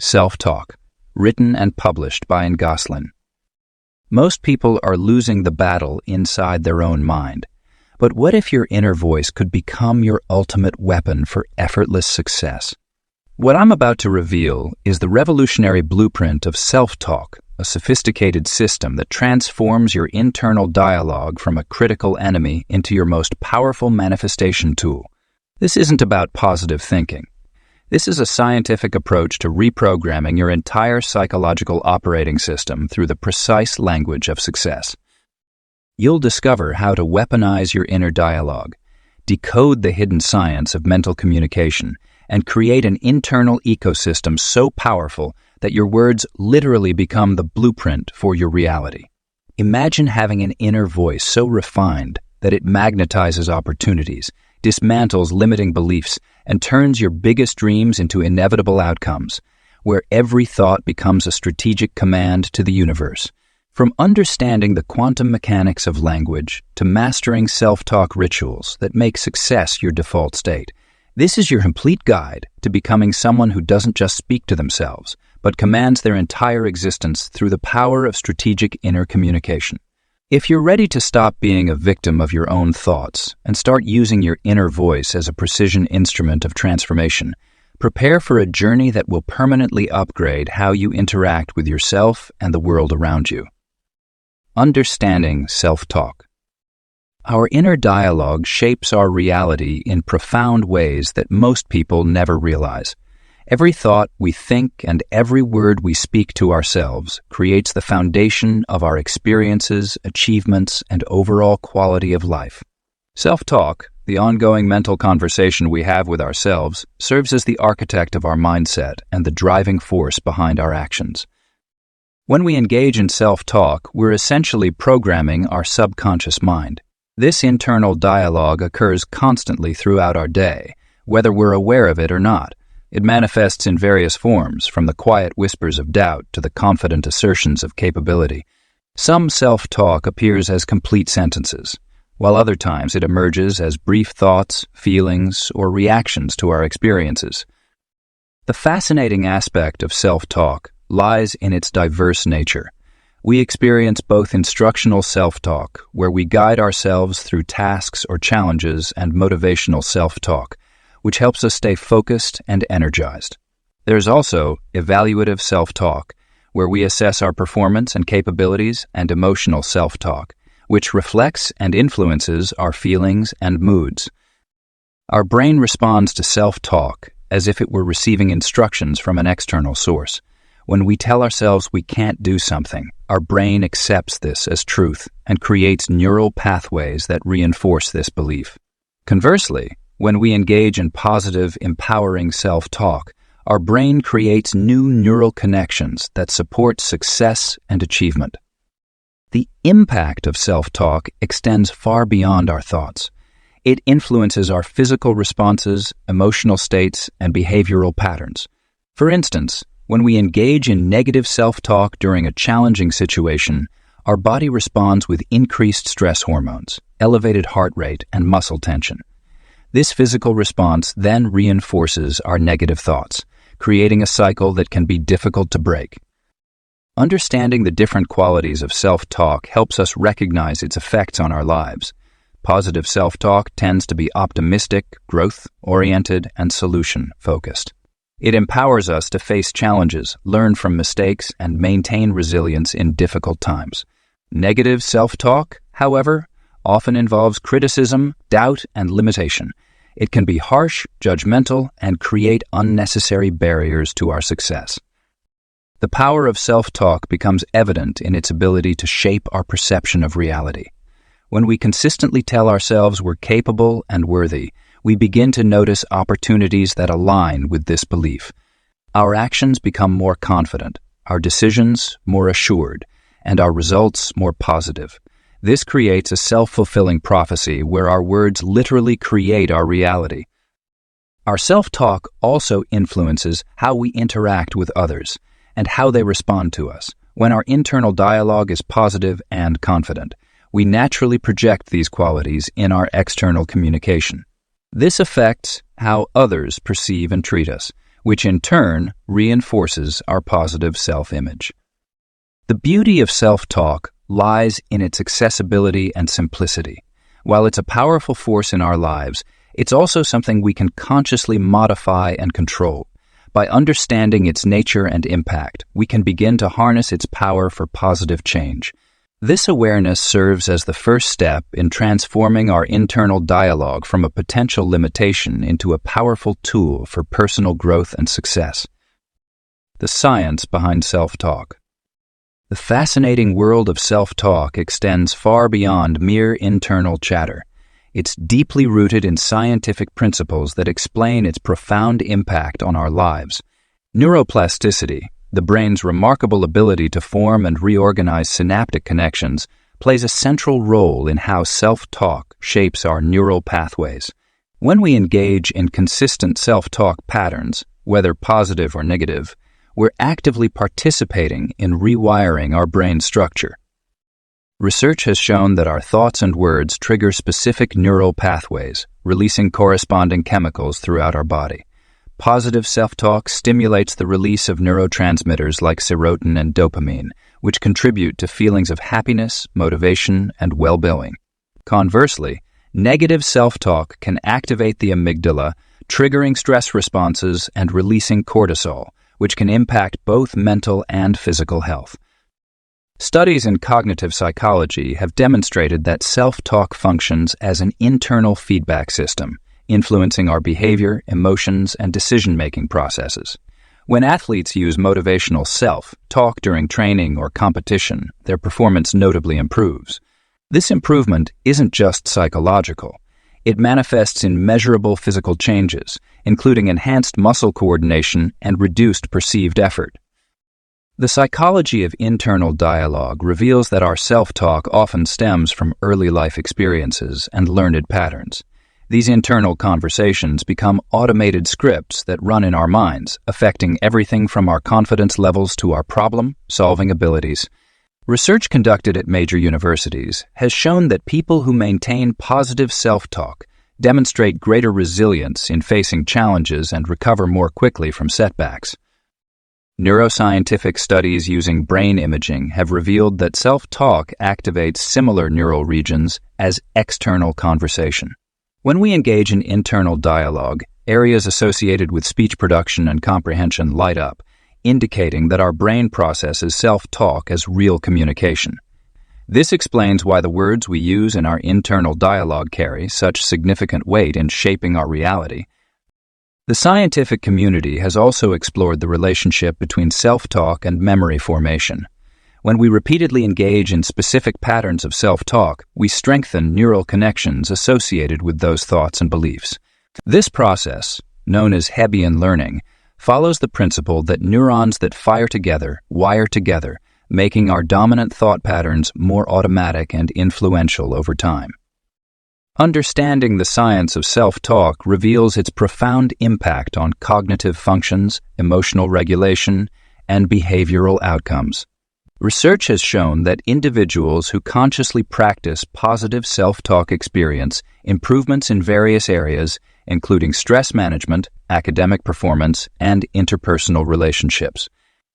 Self-Talk, written and published by Ngasline. Most people are losing the battle inside their own mind. But what if your inner voice could become your ultimate weapon for effortless success? What I'm about to reveal is the revolutionary blueprint of self-talk, a sophisticated system that transforms your internal dialogue from a critical enemy into your most powerful manifestation tool. This isn't about positive thinking. This is a scientific approach to reprogramming your entire psychological operating system through the precise language of success. You'll discover how to weaponize your inner dialogue, decode the hidden science of mental communication, and create an internal ecosystem so powerful that your words literally become the blueprint for your reality. Imagine having an inner voice so refined that it magnetizes opportunities, dismantles limiting beliefs, and turns your biggest dreams into inevitable outcomes, where every thought becomes a strategic command to the universe. From understanding the quantum mechanics of language to mastering self-talk rituals that make success your default state, this is your complete guide to becoming someone who doesn't just speak to themselves, but commands their entire existence through the power of strategic inner communication. If you're ready to stop being a victim of your own thoughts and start using your inner voice as a precision instrument of transformation, prepare for a journey that will permanently upgrade how you interact with yourself and the world around you. Understanding self-talk. Our inner dialogue shapes our reality in profound ways that most people never realize. Every thought we think and every word we speak to ourselves creates the foundation of our experiences, achievements, and overall quality of life. Self-talk, the ongoing mental conversation we have with ourselves, serves as the architect of our mindset and the driving force behind our actions. When we engage in self-talk, we're essentially programming our subconscious mind. This internal dialogue occurs constantly throughout our day, whether we're aware of it or not. It manifests in various forms, from the quiet whispers of doubt to the confident assertions of capability. Some self-talk appears as complete sentences, while other times it emerges as brief thoughts, feelings, or reactions to our experiences. The fascinating aspect of self-talk lies in its diverse nature. We experience both instructional self-talk, where we guide ourselves through tasks or challenges, and motivational self-talk, which helps us stay focused and energized. There's also evaluative self-talk, where we assess our performance and capabilities, and emotional self-talk, which reflects and influences our feelings and moods. Our brain responds to self-talk as if it were receiving instructions from an external source. When we tell ourselves we can't do something, our brain accepts this as truth and creates neural pathways that reinforce this belief. Conversely, when we engage in positive, empowering self-talk, our brain creates new neural connections that support success and achievement. The impact of self-talk extends far beyond our thoughts. It influences our physical responses, emotional states, and behavioral patterns. For instance, when we engage in negative self-talk during a challenging situation, our body responds with increased stress hormones, elevated heart rate, and muscle tension. This physical response then reinforces our negative thoughts, creating a cycle that can be difficult to break. Understanding the different qualities of self-talk helps us recognize its effects on our lives. Positive self-talk tends to be optimistic, growth-oriented, and solution-focused. It empowers us to face challenges, learn from mistakes, and maintain resilience in difficult times. Negative self-talk, however, often involves criticism, doubt, and limitation. It can be harsh, judgmental, and create unnecessary barriers to our success. The power of self-talk becomes evident in its ability to shape our perception of reality. When we consistently tell ourselves we're capable and worthy, we begin to notice opportunities that align with this belief. Our actions become more confident, our decisions more assured, and our results more positive. This creates a self-fulfilling prophecy where our words literally create our reality. Our self-talk also influences how we interact with others and how they respond to us. When our internal dialogue is positive and confident, we naturally project these qualities in our external communication. This affects how others perceive and treat us. which in turn reinforces our positive self-image. The beauty of self-talk lies in its accessibility and simplicity. While it's a powerful force in our lives, it's also something we can consciously modify and control. By understanding its nature and impact, we can begin to harness its power for positive change. This awareness serves as the first step in transforming our internal dialogue from a potential limitation into a powerful tool for personal growth and success. The science behind self-talk. The fascinating world of self-talk extends far beyond mere internal chatter. It's deeply rooted in scientific principles that explain its profound impact on our lives. Neuroplasticity, the brain's remarkable ability to form and reorganize synaptic connections, plays a central role in how self-talk shapes our neural pathways. When we engage in consistent self-talk patterns, whether positive or negative, we're actively participating in rewiring our brain structure. Research has shown that our thoughts and words trigger specific neural pathways, releasing corresponding chemicals throughout our body. Positive self-talk stimulates the release of neurotransmitters like serotonin and dopamine, which contribute to feelings of happiness, motivation, and well-being. Conversely, negative self-talk can activate the amygdala, triggering stress responses and releasing cortisol, which can impact both mental and physical health. Studies in cognitive psychology have demonstrated that self-talk functions as an internal feedback system, influencing our behavior, emotions, and decision-making processes. When athletes use motivational self-talk during training or competition, their performance notably improves. This improvement isn't just psychological. It manifests in measurable physical changes, including enhanced muscle coordination and reduced perceived effort. The psychology of internal dialogue reveals that our self-talk often stems from early life experiences and learned patterns. These internal conversations become automated scripts that run in our minds, affecting everything from our confidence levels to our problem-solving abilities. Research conducted at major universities has shown that people who maintain positive self-talk demonstrate greater resilience in facing challenges and recover more quickly from setbacks. Neuroscientific studies using brain imaging have revealed that self-talk activates similar neural regions as external conversation. When we engage in internal dialogue, areas associated with speech production and comprehension light up, indicating that our brain processes self-talk as real communication. This explains why the words we use in our internal dialogue carry such significant weight in shaping our reality. The scientific community has also explored the relationship between self-talk and memory formation. When we repeatedly engage in specific patterns of self-talk, we strengthen neural connections associated with those thoughts and beliefs. This process, known as Hebbian learning, follows the principle that neurons that fire together wire together, making our dominant thought patterns more automatic and influential over time. Understanding the science of self-talk reveals its profound impact on cognitive functions, emotional regulation, and behavioral outcomes. Research has shown that individuals who consciously practice positive self-talk experience improvements in various areas, including stress management, academic performance, and interpersonal relationships.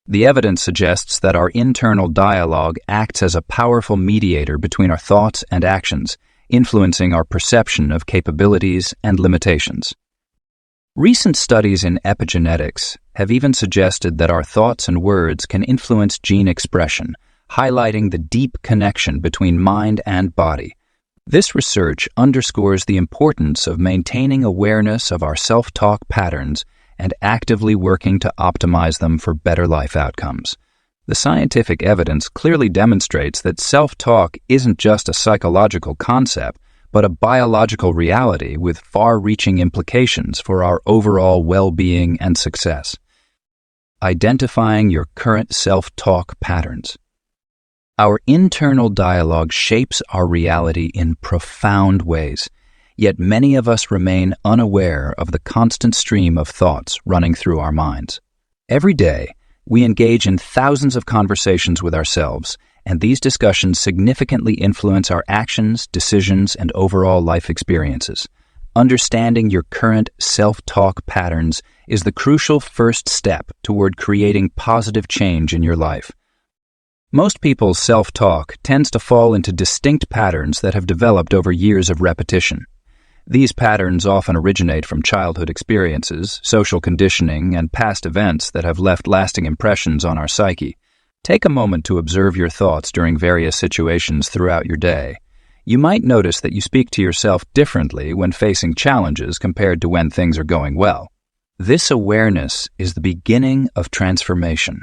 The evidence suggests that our internal dialogue acts as a powerful mediator between our thoughts and actions, influencing our perception of capabilities and limitations. Recent studies in epigenetics have even suggested that our thoughts and words can influence gene expression, highlighting the deep connection between mind and body. This research underscores the importance of maintaining awareness of our self-talk patterns and actively working to optimize them for better life outcomes. The scientific evidence clearly demonstrates that self-talk isn't just a psychological concept, but a biological reality with far-reaching implications for our overall well-being and success. Identifying your current self-talk patterns. Our internal dialogue shapes our reality in profound ways, yet many of us remain unaware of the constant stream of thoughts running through our minds. Every day, we engage in thousands of conversations with ourselves, and these discussions significantly influence our actions, decisions, and overall life experiences. Understanding your current self-talk patterns is the crucial first step toward creating positive change in your life. Most people's self-talk tends to fall into distinct patterns that have developed over years of repetition. These patterns often originate from childhood experiences, social conditioning, and past events that have left lasting impressions on our psyche. Take a moment to observe your thoughts during various situations throughout your day. You might notice that you speak to yourself differently when facing challenges compared to when things are going well. This awareness is the beginning of transformation.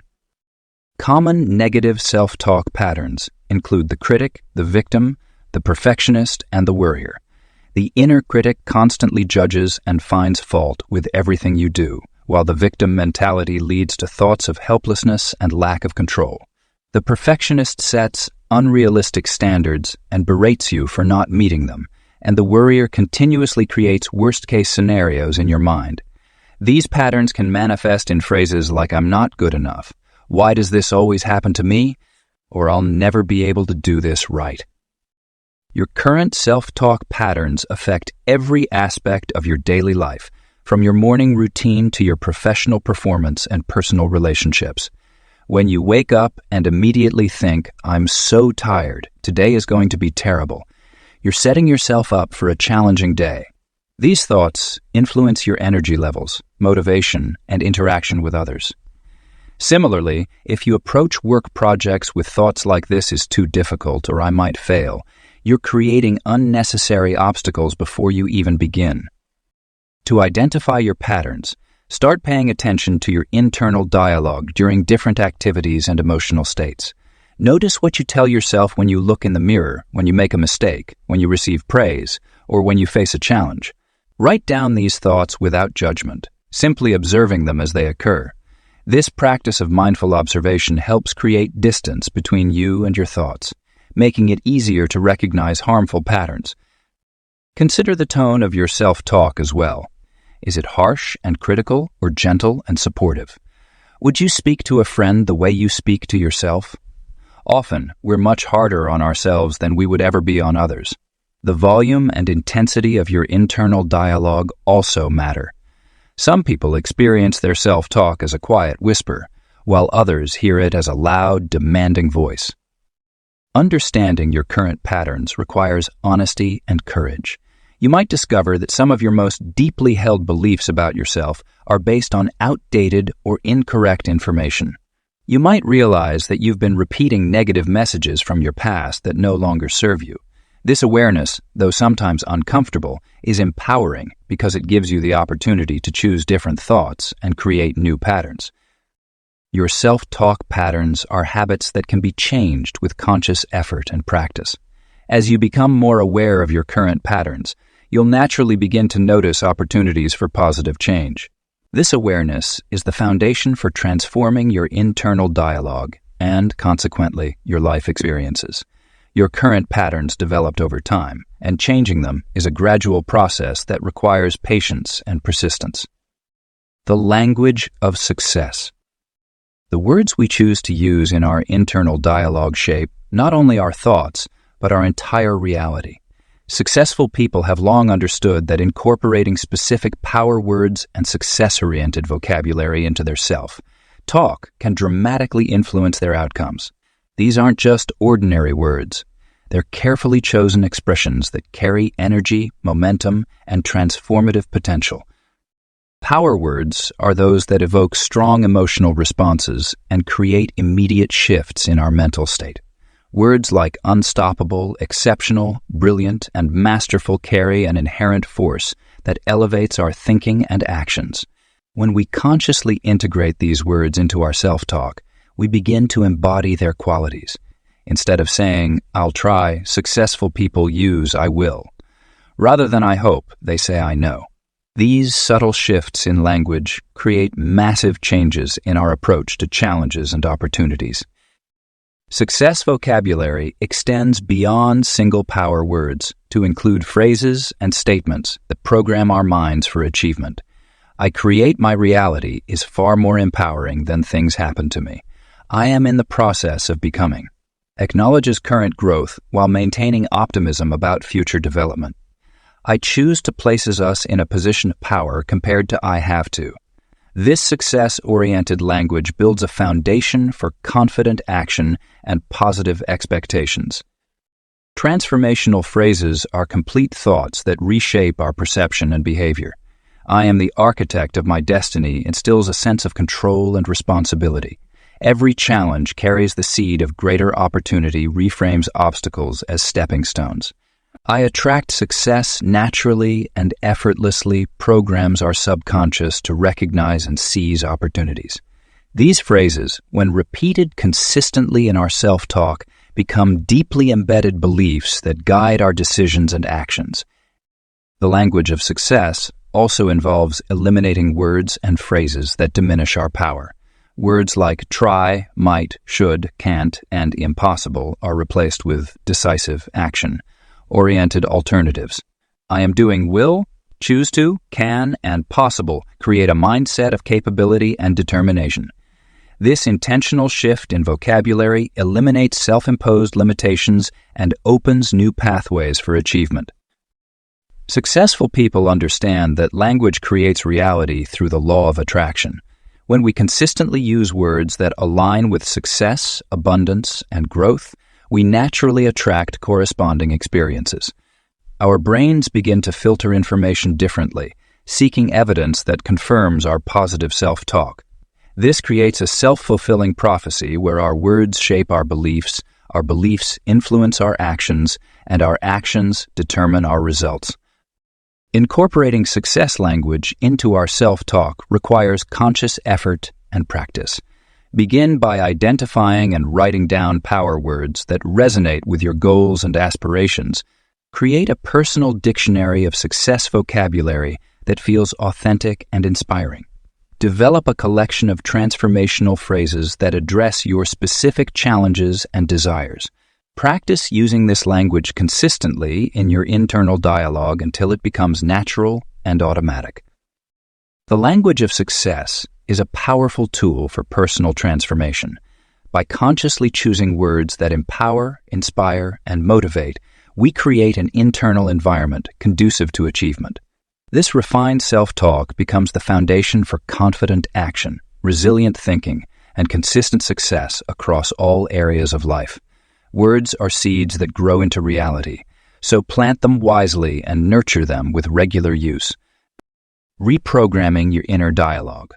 Common negative self-talk patterns include the critic, the victim, the perfectionist, and the worrier. The inner critic constantly judges and finds fault with everything you do, while the victim mentality leads to thoughts of helplessness and lack of control. The perfectionist sets unrealistic standards and berates you for not meeting them, and the worrier continuously creates worst-case scenarios in your mind. These patterns can manifest in phrases like "I'm not good enough," "Why does this always happen to me?" or "I'll never be able to do this right." Your current self-talk patterns affect every aspect of your daily life, from your morning routine to your professional performance and personal relationships. When you wake up and immediately think, "I'm so tired, today is going to be terrible," you're setting yourself up for a challenging day. These thoughts influence your energy levels, motivation, and interaction with others. Similarly, if you approach work projects with thoughts like "This is too difficult" or "I might fail," you're creating unnecessary obstacles before you even begin. To identify your patterns, start paying attention to your internal dialogue during different activities and emotional states. Notice what you tell yourself when you look in the mirror, when you make a mistake, when you receive praise, or when you face a challenge. Write down these thoughts without judgment, simply observing them as they occur. This practice of mindful observation helps create distance between you and your thoughts, making it easier to recognize harmful patterns. Consider the tone of your self-talk as well. Is it harsh and critical or gentle and supportive? Would you speak to a friend the way you speak to yourself? Often, we're much harder on ourselves than we would ever be on others. The volume and intensity of your internal dialogue also matter. Some people experience their self-talk as a quiet whisper, while others hear it as a loud, demanding voice. Understanding your current patterns requires honesty and courage. You might discover that some of your most deeply held beliefs about yourself are based on outdated or incorrect information. You might realize that you've been repeating negative messages from your past that no longer serve you. This awareness, though sometimes uncomfortable, is empowering because it gives you the opportunity to choose different thoughts and create new patterns. Your self-talk patterns are habits that can be changed with conscious effort and practice. As you become more aware of your current patterns, you'll naturally begin to notice opportunities for positive change. This awareness is the foundation for transforming your internal dialogue and, consequently, your life experiences. Your current patterns developed over time, and changing them is a gradual process that requires patience and persistence. The language of success. The words we choose to use in our internal dialogue shape not only our thoughts, but our entire reality. Successful people have long understood that incorporating specific power words and success-oriented vocabulary into their self-talk can dramatically influence their outcomes. These aren't just ordinary words. They're carefully chosen expressions that carry energy, momentum, and transformative potential. Power words are those that evoke strong emotional responses and create immediate shifts in our mental state. Words like unstoppable, exceptional, brilliant, and masterful carry an inherent force that elevates our thinking and actions. When we consciously integrate these words into our self-talk, we begin to embody their qualities. Instead of saying, "I'll try," successful people use "I will." Rather than "I hope," they say "I know." These subtle shifts in language create massive changes in our approach to challenges and opportunities. Success vocabulary extends beyond single power words to include phrases and statements that program our minds for achievement. "I create my reality" is far more empowering than "things happen to me." "I am in the process of becoming" acknowledges current growth while maintaining optimism about future development. I choose to places us in a position of power compared to I have to. This success-oriented language builds a foundation for confident action and positive expectations. Transformational phrases are complete thoughts that reshape our perception and behavior. I am the architect of my destiny instills a sense of control and responsibility. Every challenge carries the seed of greater opportunity, reframes obstacles as stepping stones. I attract success naturally and effortlessly programs our subconscious to recognize and seize opportunities. These phrases, when repeated consistently in our self-talk, become deeply embedded beliefs that guide our decisions and actions. The language of success also involves eliminating words and phrases that diminish our power. Words like try, might, should, can't, and impossible are replaced with decisive action-oriented alternatives. I am doing will, choose to, can, and possible create a mindset of capability and determination. This intentional shift in vocabulary eliminates self-imposed limitations and opens new pathways for achievement. Successful people understand that language creates reality through the law of attraction. When we consistently use words that align with success, abundance, and growth, we naturally attract corresponding experiences. Our brains begin to filter information differently, seeking evidence that confirms our positive self-talk. This creates a self-fulfilling prophecy where our words shape our beliefs influence our actions, and our actions determine our results. Incorporating success language into our self-talk requires conscious effort and practice. Begin by identifying and writing down power words that resonate with your goals and aspirations. Create a personal dictionary of success vocabulary that feels authentic and inspiring. Develop a collection of transformational phrases that address your specific challenges and desires. Practice using this language consistently in your internal dialogue until it becomes natural and automatic. The language of success is a powerful tool for personal transformation. By consciously choosing words that empower, inspire, and motivate, we create an internal environment conducive to achievement. This refined self-talk becomes the foundation for confident action, resilient thinking, and consistent success across all areas of life. Words are seeds that grow into reality, so plant them wisely and nurture them with regular use. Reprogramming your inner dialogue.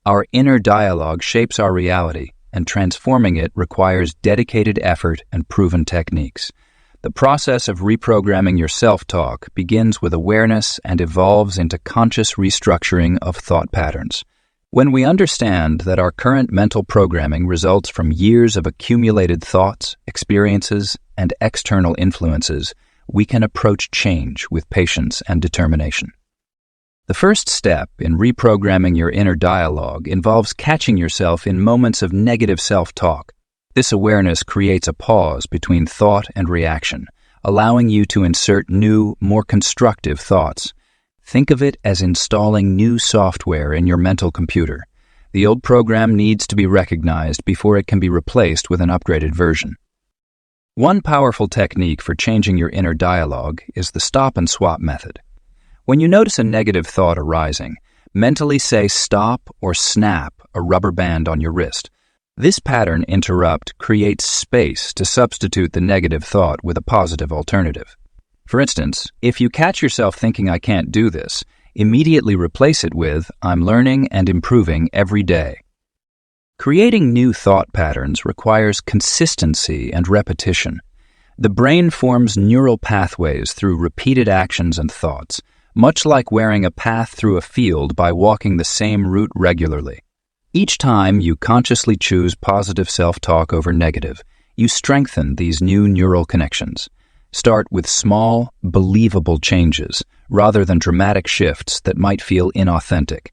Our inner dialogue shapes our reality, and transforming it requires dedicated effort and proven techniques. The process of reprogramming your self-talk begins with awareness and evolves into conscious restructuring of thought patterns. When we understand that our current mental programming results from years of accumulated thoughts, experiences, and external influences, we can approach change with patience and determination. The first step in reprogramming your inner dialogue involves catching yourself in moments of negative self-talk. This awareness creates a pause between thought and reaction, allowing you to insert new, more constructive thoughts. Think of it as installing new software in your mental computer. The old program needs to be recognized before it can be replaced with an upgraded version. One powerful technique for changing your inner dialogue is the stop and swap method. When you notice a negative thought arising, mentally say stop or snap a rubber band on your wrist. This pattern interrupt creates space to substitute the negative thought with a positive alternative. For instance, if you catch yourself thinking I can't do this, immediately replace it with I'm learning and improving every day. Creating new thought patterns requires consistency and repetition. The brain forms neural pathways through repeated actions and thoughts, much like wearing a path through a field by walking the same route regularly. Each time you consciously choose positive self-talk over negative, you strengthen these new neural connections. Start with small, believable changes, rather than dramatic shifts that might feel inauthentic.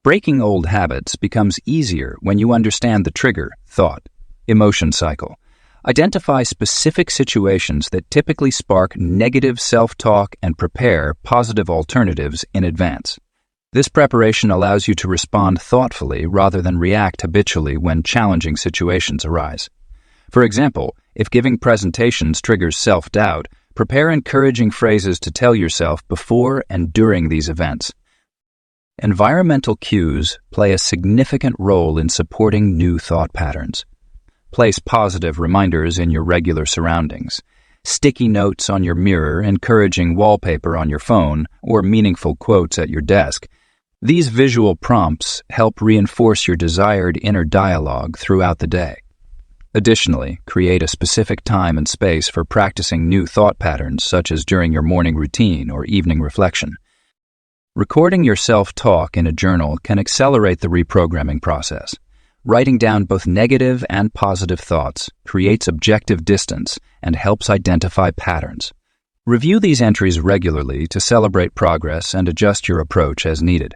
Breaking old habits becomes easier when you understand the trigger, thought, emotion cycle. Identify specific situations that typically spark negative self-talk and prepare positive alternatives in advance. This preparation allows you to respond thoughtfully rather than react habitually when challenging situations arise. For example, if giving presentations triggers self-doubt, Prepare encouraging phrases to tell yourself before and during these events. Environmental cues play a significant role in supporting new thought patterns. Place positive reminders in your regular surroundings. Sticky notes on your mirror, encouraging wallpaper on your phone, or meaningful quotes at your desk. These visual prompts help reinforce your desired inner dialogue throughout the day. Additionally, create a specific time and space for practicing new thought patterns, such as during your morning routine or evening reflection. Recording your self-talk in a journal can accelerate the reprogramming process. Writing down both negative and positive thoughts creates objective distance and helps identify patterns. Review these entries regularly to celebrate progress and adjust your approach as needed.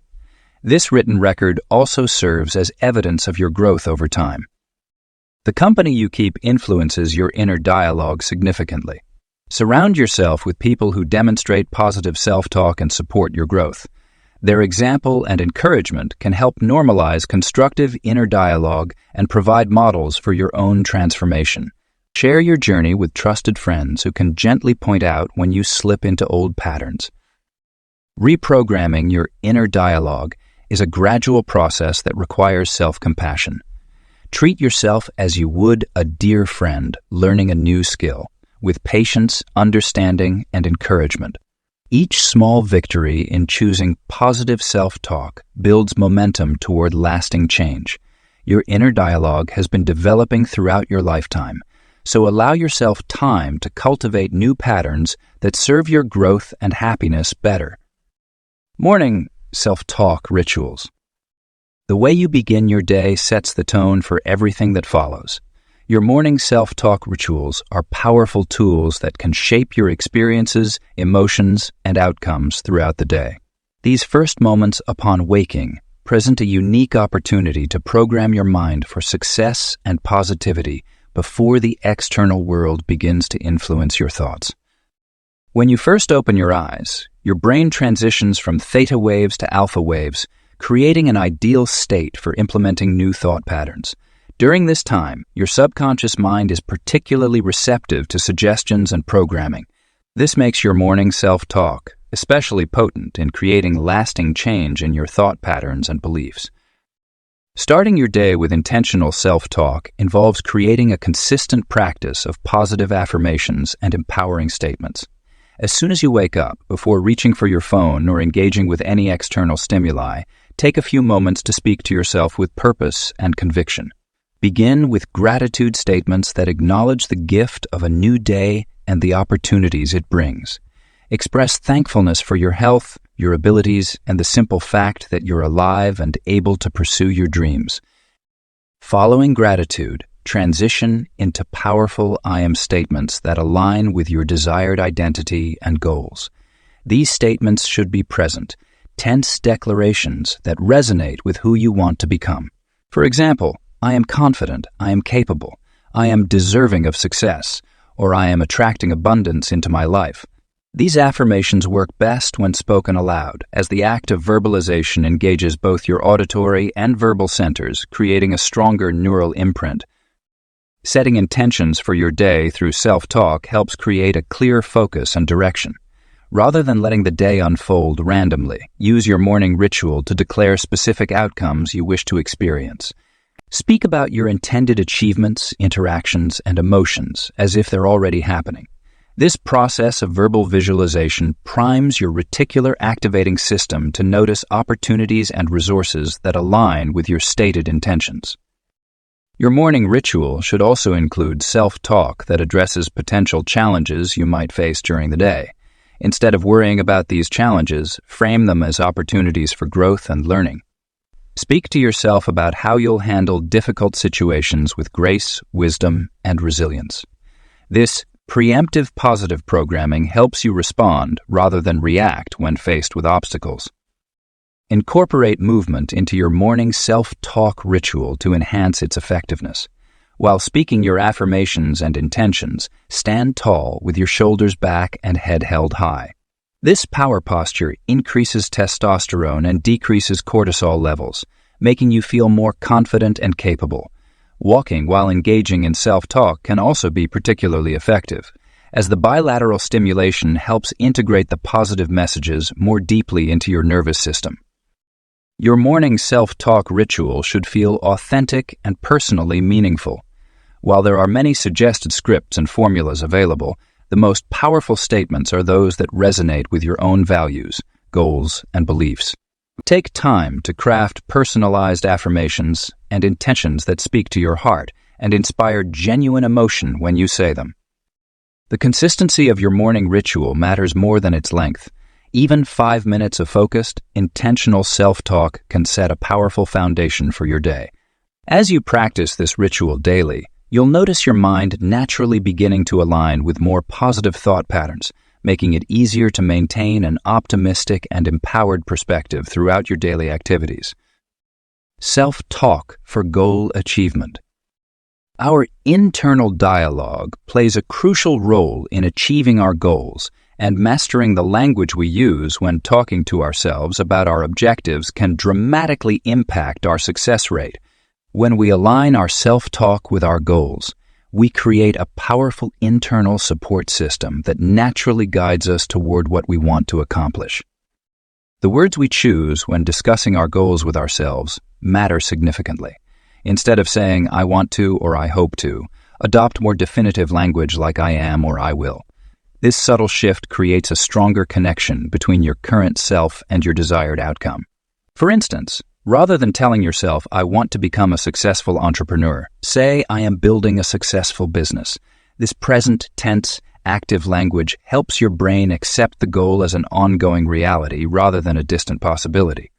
This written record also serves as evidence of your growth over time. The company you keep influences your inner dialogue significantly. Surround yourself with people who demonstrate positive self-talk and support your growth. Their example and encouragement can help normalize constructive inner dialogue and provide models for your own transformation. Share your journey with trusted friends who can gently point out when you slip into old patterns. Reprogramming your inner dialogue is a gradual process that requires self-compassion. Treat yourself as you would a dear friend learning a new skill, with patience, understanding, and encouragement. Each small victory in choosing positive self-talk builds momentum toward lasting change. Your inner dialogue has been developing throughout your lifetime, so allow yourself time to cultivate new patterns that serve your growth and happiness better. Morning self-talk rituals. The way you begin your day sets the tone for everything that follows. Your morning self-talk rituals are powerful tools that can shape your experiences, emotions, and outcomes throughout the day. These first moments upon waking present a unique opportunity to program your mind for success and positivity before the external world begins to influence your thoughts. When you first open your eyes, your brain transitions from theta waves to alpha waves, creating an ideal state for implementing new thought patterns. During this time, your subconscious mind is particularly receptive to suggestions and programming. This makes your morning self-talk especially potent in creating lasting change in your thought patterns and beliefs. Starting your day with intentional self-talk involves creating a consistent practice of positive affirmations and empowering statements. As soon as you wake up, before reaching for your phone or engaging with any external stimuli, take a few moments to speak to yourself with purpose and conviction. Begin with gratitude statements that acknowledge the gift of a new day and the opportunities it brings. Express thankfulness for your health, your abilities, and the simple fact that you're alive and able to pursue your dreams. Following gratitude, transition into powerful I am statements that align with your desired identity and goals. These statements should be present, tense declarations that resonate with who you want to become. For example, I am confident, I am capable, I am deserving of success, or I am attracting abundance into my life. These affirmations work best when spoken aloud, as the act of verbalization engages both your auditory and verbal centers, creating a stronger neural imprint. Setting intentions for your day through self-talk helps create a clear focus and direction. Rather than letting the day unfold randomly, use your morning ritual to declare specific outcomes you wish to experience. Speak about your intended achievements, interactions, and emotions as if they're already happening. This process of verbal visualization primes your reticular activating system to notice opportunities and resources that align with your stated intentions. Your morning ritual should also include self-talk that addresses potential challenges you might face during the day. Instead of worrying about these challenges, frame them as opportunities for growth and learning. Speak to yourself about how you'll handle difficult situations with grace, wisdom, and resilience. This preemptive positive programming helps you respond rather than react when faced with obstacles. Incorporate movement into your morning self-talk ritual to enhance its effectiveness. While speaking your affirmations and intentions, stand tall with your shoulders back and head held high. This power posture increases testosterone and decreases cortisol levels, making you feel more confident and capable. Walking while engaging in self-talk can also be particularly effective, as the bilateral stimulation helps integrate the positive messages more deeply into your nervous system. Your morning self-talk ritual should feel authentic and personally meaningful. While there are many suggested scripts and formulas available, the most powerful statements are those that resonate with your own values, goals, and beliefs. Take time to craft personalized affirmations and intentions that speak to your heart and inspire genuine emotion when you say them. The consistency of your morning ritual matters more than its length. Even 5 minutes of focused, intentional self-talk can set a powerful foundation for your day. As you practice this ritual daily, you'll notice your mind naturally beginning to align with more positive thought patterns, making it easier to maintain an optimistic and empowered perspective throughout your daily activities. Self-talk for goal achievement. Our internal dialogue plays a crucial role in achieving our goals, and mastering the language we use when talking to ourselves about our objectives can dramatically impact our success rate. When we align our self-talk with our goals, we create a powerful internal support system that naturally guides us toward what we want to accomplish. The words we choose when discussing our goals with ourselves matter significantly. Instead of saying, "I want to" or "I hope to," adopt more definitive language like "I am" or "I will." This subtle shift creates a stronger connection between your current self and your desired outcome. For instance, rather than telling yourself, "I want to become a successful entrepreneur," say, "I am building a successful business." This present tense, active language helps your brain accept the goal as an ongoing reality rather than a distant possibility.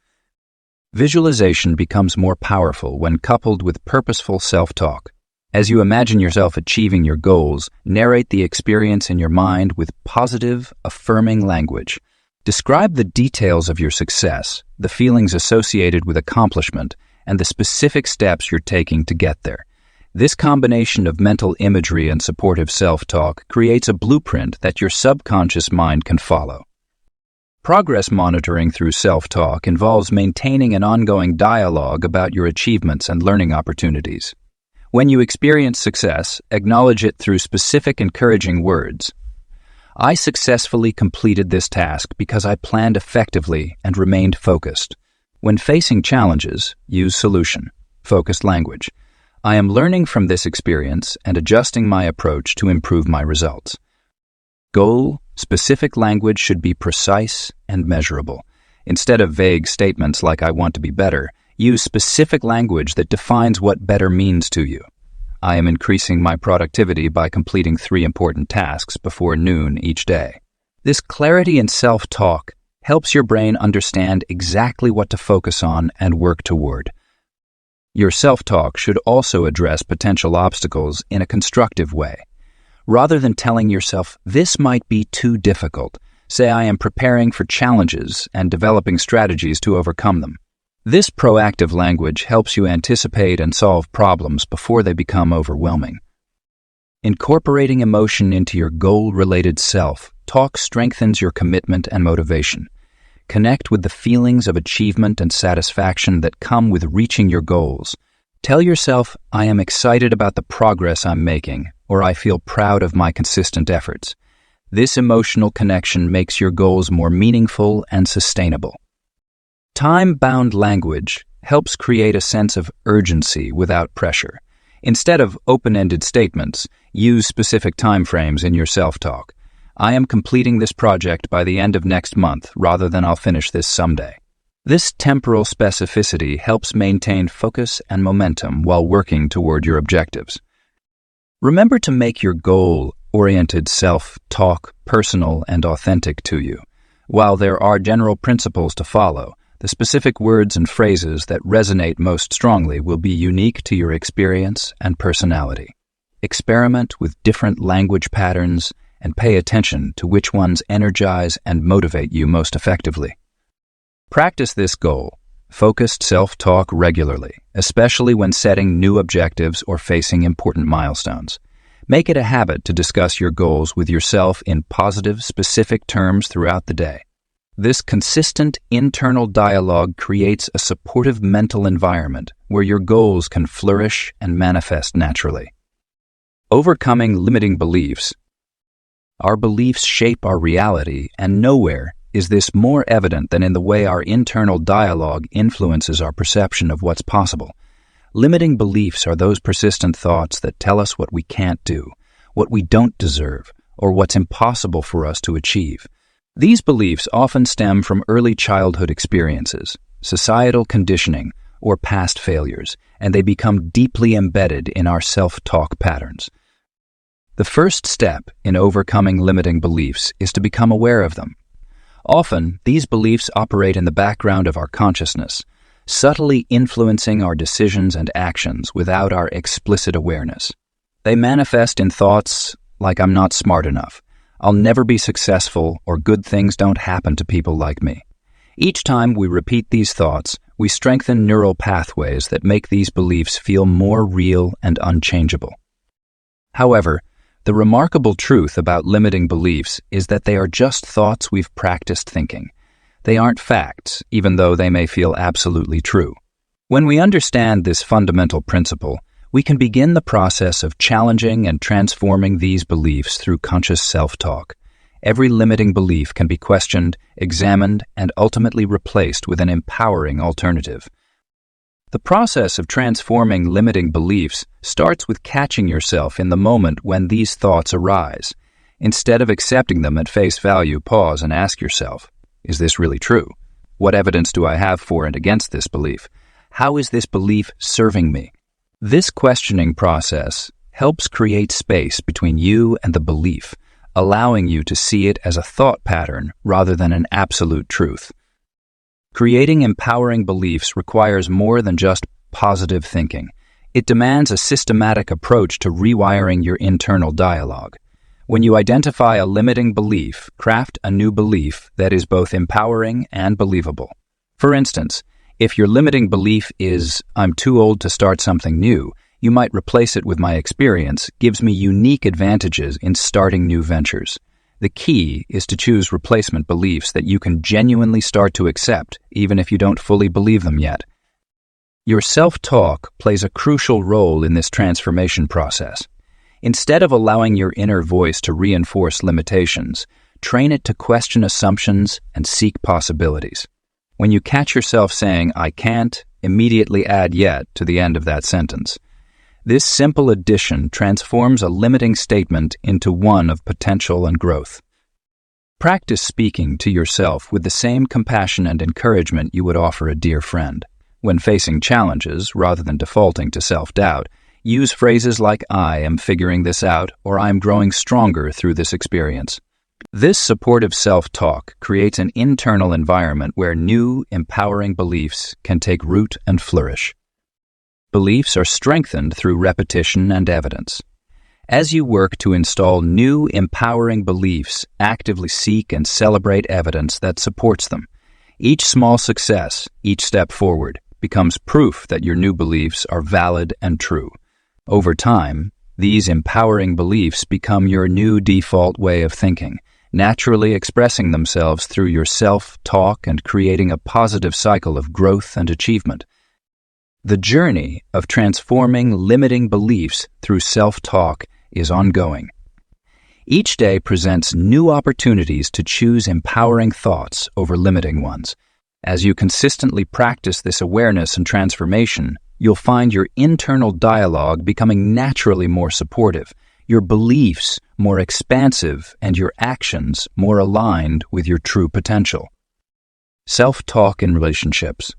Visualization becomes more powerful when coupled with purposeful self-talk. As you imagine yourself achieving your goals, narrate the experience in your mind with positive, affirming language. Describe the details of your success, the feelings associated with accomplishment, and the specific steps you're taking to get there. This combination of mental imagery and supportive self-talk creates a blueprint that your subconscious mind can follow. Progress monitoring through self-talk involves maintaining an ongoing dialogue about your achievements and learning opportunities. When you experience success, acknowledge it through specific encouraging words. "I successfully completed this task because I planned effectively and remained focused." When facing challenges, use solution-focused language. "I am learning from this experience and adjusting my approach to improve my results." Goal-specific language should be precise and measurable. Instead of vague statements like "I want to be better," use specific language that defines what better means to you. "I am increasing my productivity by completing 3 important tasks before noon each day." This clarity in self-talk helps your brain understand exactly what to focus on and work toward. Your self-talk should also address potential obstacles in a constructive way. Rather than telling yourself, "This might be too difficult," say, "I am preparing for challenges and developing strategies to overcome them." This proactive language helps you anticipate and solve problems before they become overwhelming. Incorporating emotion into your goal-related self-talk strengthens your commitment and motivation. Connect with the feelings of achievement and satisfaction that come with reaching your goals. Tell yourself, "I am excited about the progress I'm making," or "I feel proud of my consistent efforts." This emotional connection makes your goals more meaningful and sustainable. Time-bound language helps create a sense of urgency without pressure. Instead of open-ended statements, use specific timeframes in your self-talk. "I am completing this project by the end of next month," rather than "I'll finish this someday." This temporal specificity helps maintain focus and momentum while working toward your objectives. Remember to make your goal-oriented self-talk personal and authentic to you. While there are general principles to follow, the specific words and phrases that resonate most strongly will be unique to your experience and personality. Experiment with different language patterns and pay attention to which ones energize and motivate you most effectively. Practice this goal-focused self-talk regularly, especially when setting new objectives or facing important milestones. Make it a habit to discuss your goals with yourself in positive, specific terms throughout the day. This consistent internal dialogue creates a supportive mental environment where your goals can flourish and manifest naturally. Overcoming limiting beliefs. Our beliefs shape our reality, and nowhere is this more evident than in the way our internal dialogue influences our perception of what's possible. Limiting beliefs are those persistent thoughts that tell us what we can't do, what we don't deserve, or what's impossible for us to achieve. These beliefs often stem from early childhood experiences, societal conditioning, or past failures, and they become deeply embedded in our self-talk patterns. The first step in overcoming limiting beliefs is to become aware of them. Often, these beliefs operate in the background of our consciousness, subtly influencing our decisions and actions without our explicit awareness. They manifest in thoughts like "I'm not smart enough," "I'll never be successful," or "good things don't happen to people like me." Each time we repeat these thoughts, we strengthen neural pathways that make these beliefs feel more real and unchangeable. However, the remarkable truth about limiting beliefs is that they are just thoughts we've practiced thinking. They aren't facts, even though they may feel absolutely true. When we understand this fundamental principle, we can begin the process of challenging and transforming these beliefs through conscious self-talk. Every limiting belief can be questioned, examined, and ultimately replaced with an empowering alternative. The process of transforming limiting beliefs starts with catching yourself in the moment when these thoughts arise. Instead of accepting them at face value, pause and ask yourself, is this really true? What evidence do I have for and against this belief? How is this belief serving me? This questioning process helps create space between you and the belief, allowing you to see it as a thought pattern rather than an absolute truth. Creating empowering beliefs requires more than just positive thinking. It demands a systematic approach to rewiring your internal dialogue. When you identify a limiting belief, craft a new belief that is both empowering and believable. For instance, if your limiting belief is, "I'm too old to start something new," you might replace it with "My experience gives me unique advantages in starting new ventures." The key is to choose replacement beliefs that you can genuinely start to accept, even if you don't fully believe them yet. Your self-talk plays a crucial role in this transformation process. Instead of allowing your inner voice to reinforce limitations, train it to question assumptions and seek possibilities. When you catch yourself saying, "I can't," immediately add "yet" to the end of that sentence. This simple addition transforms a limiting statement into one of potential and growth. Practice speaking to yourself with the same compassion and encouragement you would offer a dear friend. When facing challenges, rather than defaulting to self-doubt, use phrases like "I am figuring this out" or "I am growing stronger through this experience." This supportive self-talk creates an internal environment where new, empowering beliefs can take root and flourish. Beliefs are strengthened through repetition and evidence. As you work to install new, empowering beliefs, actively seek and celebrate evidence that supports them. Each small success, each step forward, becomes proof that your new beliefs are valid and true. Over time, these empowering beliefs become your new default way of thinking, naturally expressing themselves through your self-talk and creating a positive cycle of growth and achievement. The journey of transforming limiting beliefs through self-talk is ongoing. Each day presents new opportunities to choose empowering thoughts over limiting ones. As you consistently practice this awareness and transformation, you'll find your internal dialogue becoming naturally more supportive, your beliefs more expansive, and your actions more aligned with your true potential. Self-talk in relationships.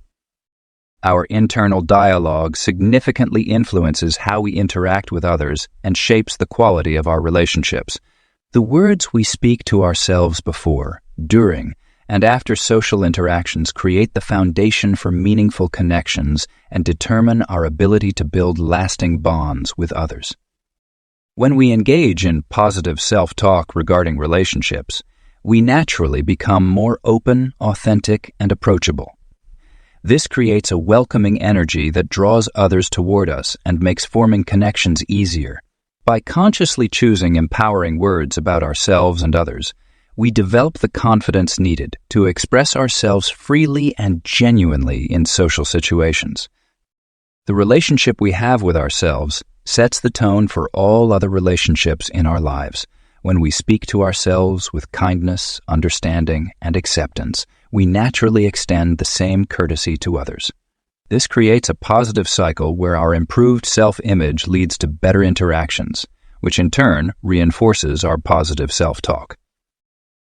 Our internal dialogue significantly influences how we interact with others and shapes the quality of our relationships. The words we speak to ourselves before, during, and after social interactions create the foundation for meaningful connections and determine our ability to build lasting bonds with others. When we engage in positive self-talk regarding relationships, we naturally become more open, authentic, and approachable. This creates a welcoming energy that draws others toward us and makes forming connections easier. By consciously choosing empowering words about ourselves and others, we develop the confidence needed to express ourselves freely and genuinely in social situations. The relationship we have with ourselves sets the tone for all other relationships in our lives. When we speak to ourselves with kindness, understanding, and acceptance, we naturally extend the same courtesy to others. This creates a positive cycle where our improved self-image leads to better interactions, which in turn reinforces our positive self-talk.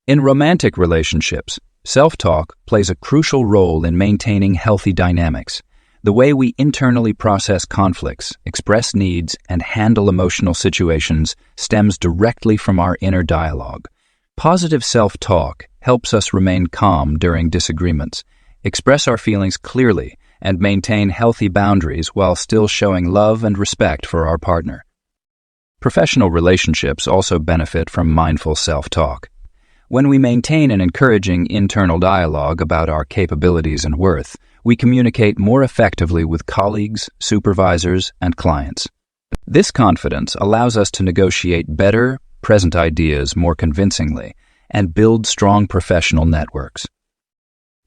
In romantic relationships, self-talk plays a crucial role in maintaining healthy dynamics. The way we internally process conflicts, express needs, and handle emotional situations stems directly from our inner dialogue. Positive self-talk helps us remain calm during disagreements, express our feelings clearly, and maintain healthy boundaries while still showing love and respect for our partner. Professional relationships also benefit from mindful self-talk. When we maintain an encouraging internal dialogue about our capabilities and worth, we communicate more effectively with colleagues, supervisors, and clients. This confidence allows us to negotiate better, present ideas more convincingly and build strong professional networks.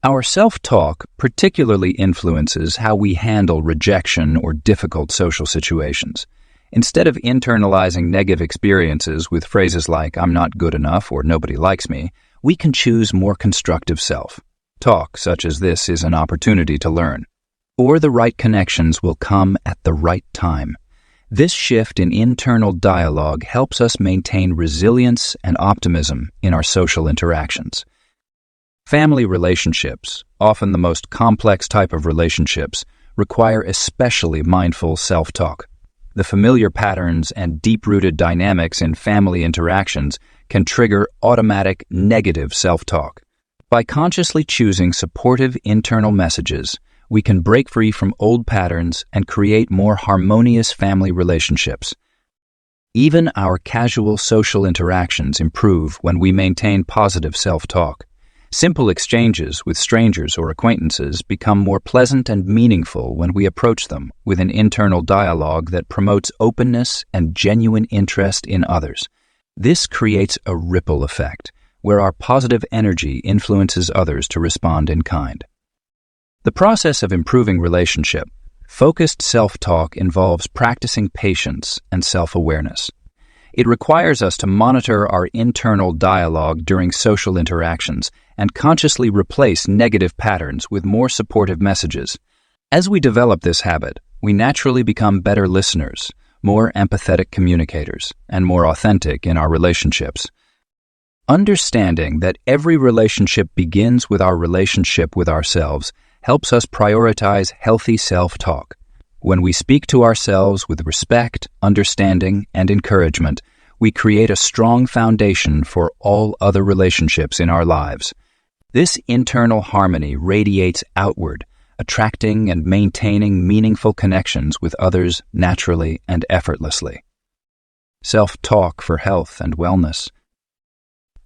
Our self-talk particularly influences how we handle rejection or difficult social situations. Instead of internalizing negative experiences with phrases like, "I'm not good enough" or "nobody likes me," we can choose more constructive self-talk, such as "this is an opportunity to learn," or "the right connections will come at the right time." This shift in internal dialogue helps us maintain resilience and optimism in our social interactions. Family relationships, often the most complex type of relationships, require especially mindful self-talk. The familiar patterns and deep-rooted dynamics in family interactions can trigger automatic negative self-talk. By consciously choosing supportive internal messages, we can break free from old patterns and create more harmonious family relationships. Even our casual social interactions improve when we maintain positive self-talk. Simple exchanges with strangers or acquaintances become more pleasant and meaningful when we approach them with an internal dialogue that promotes openness and genuine interest in others. This creates a ripple effect, where our positive energy influences others to respond in kind. The process of improving relationship, focused self-talk involves practicing patience and self-awareness. It requires us to monitor our internal dialogue during social interactions and consciously replace negative patterns with more supportive messages. As we develop this habit, we naturally become better listeners, more empathetic communicators, and more authentic in our relationships. Understanding that every relationship begins with our relationship with ourselves helps us prioritize healthy self-talk. When we speak to ourselves with respect, understanding, and encouragement, we create a strong foundation for all other relationships in our lives. This internal harmony radiates outward, attracting and maintaining meaningful connections with others naturally and effortlessly. Self-talk for health and wellness.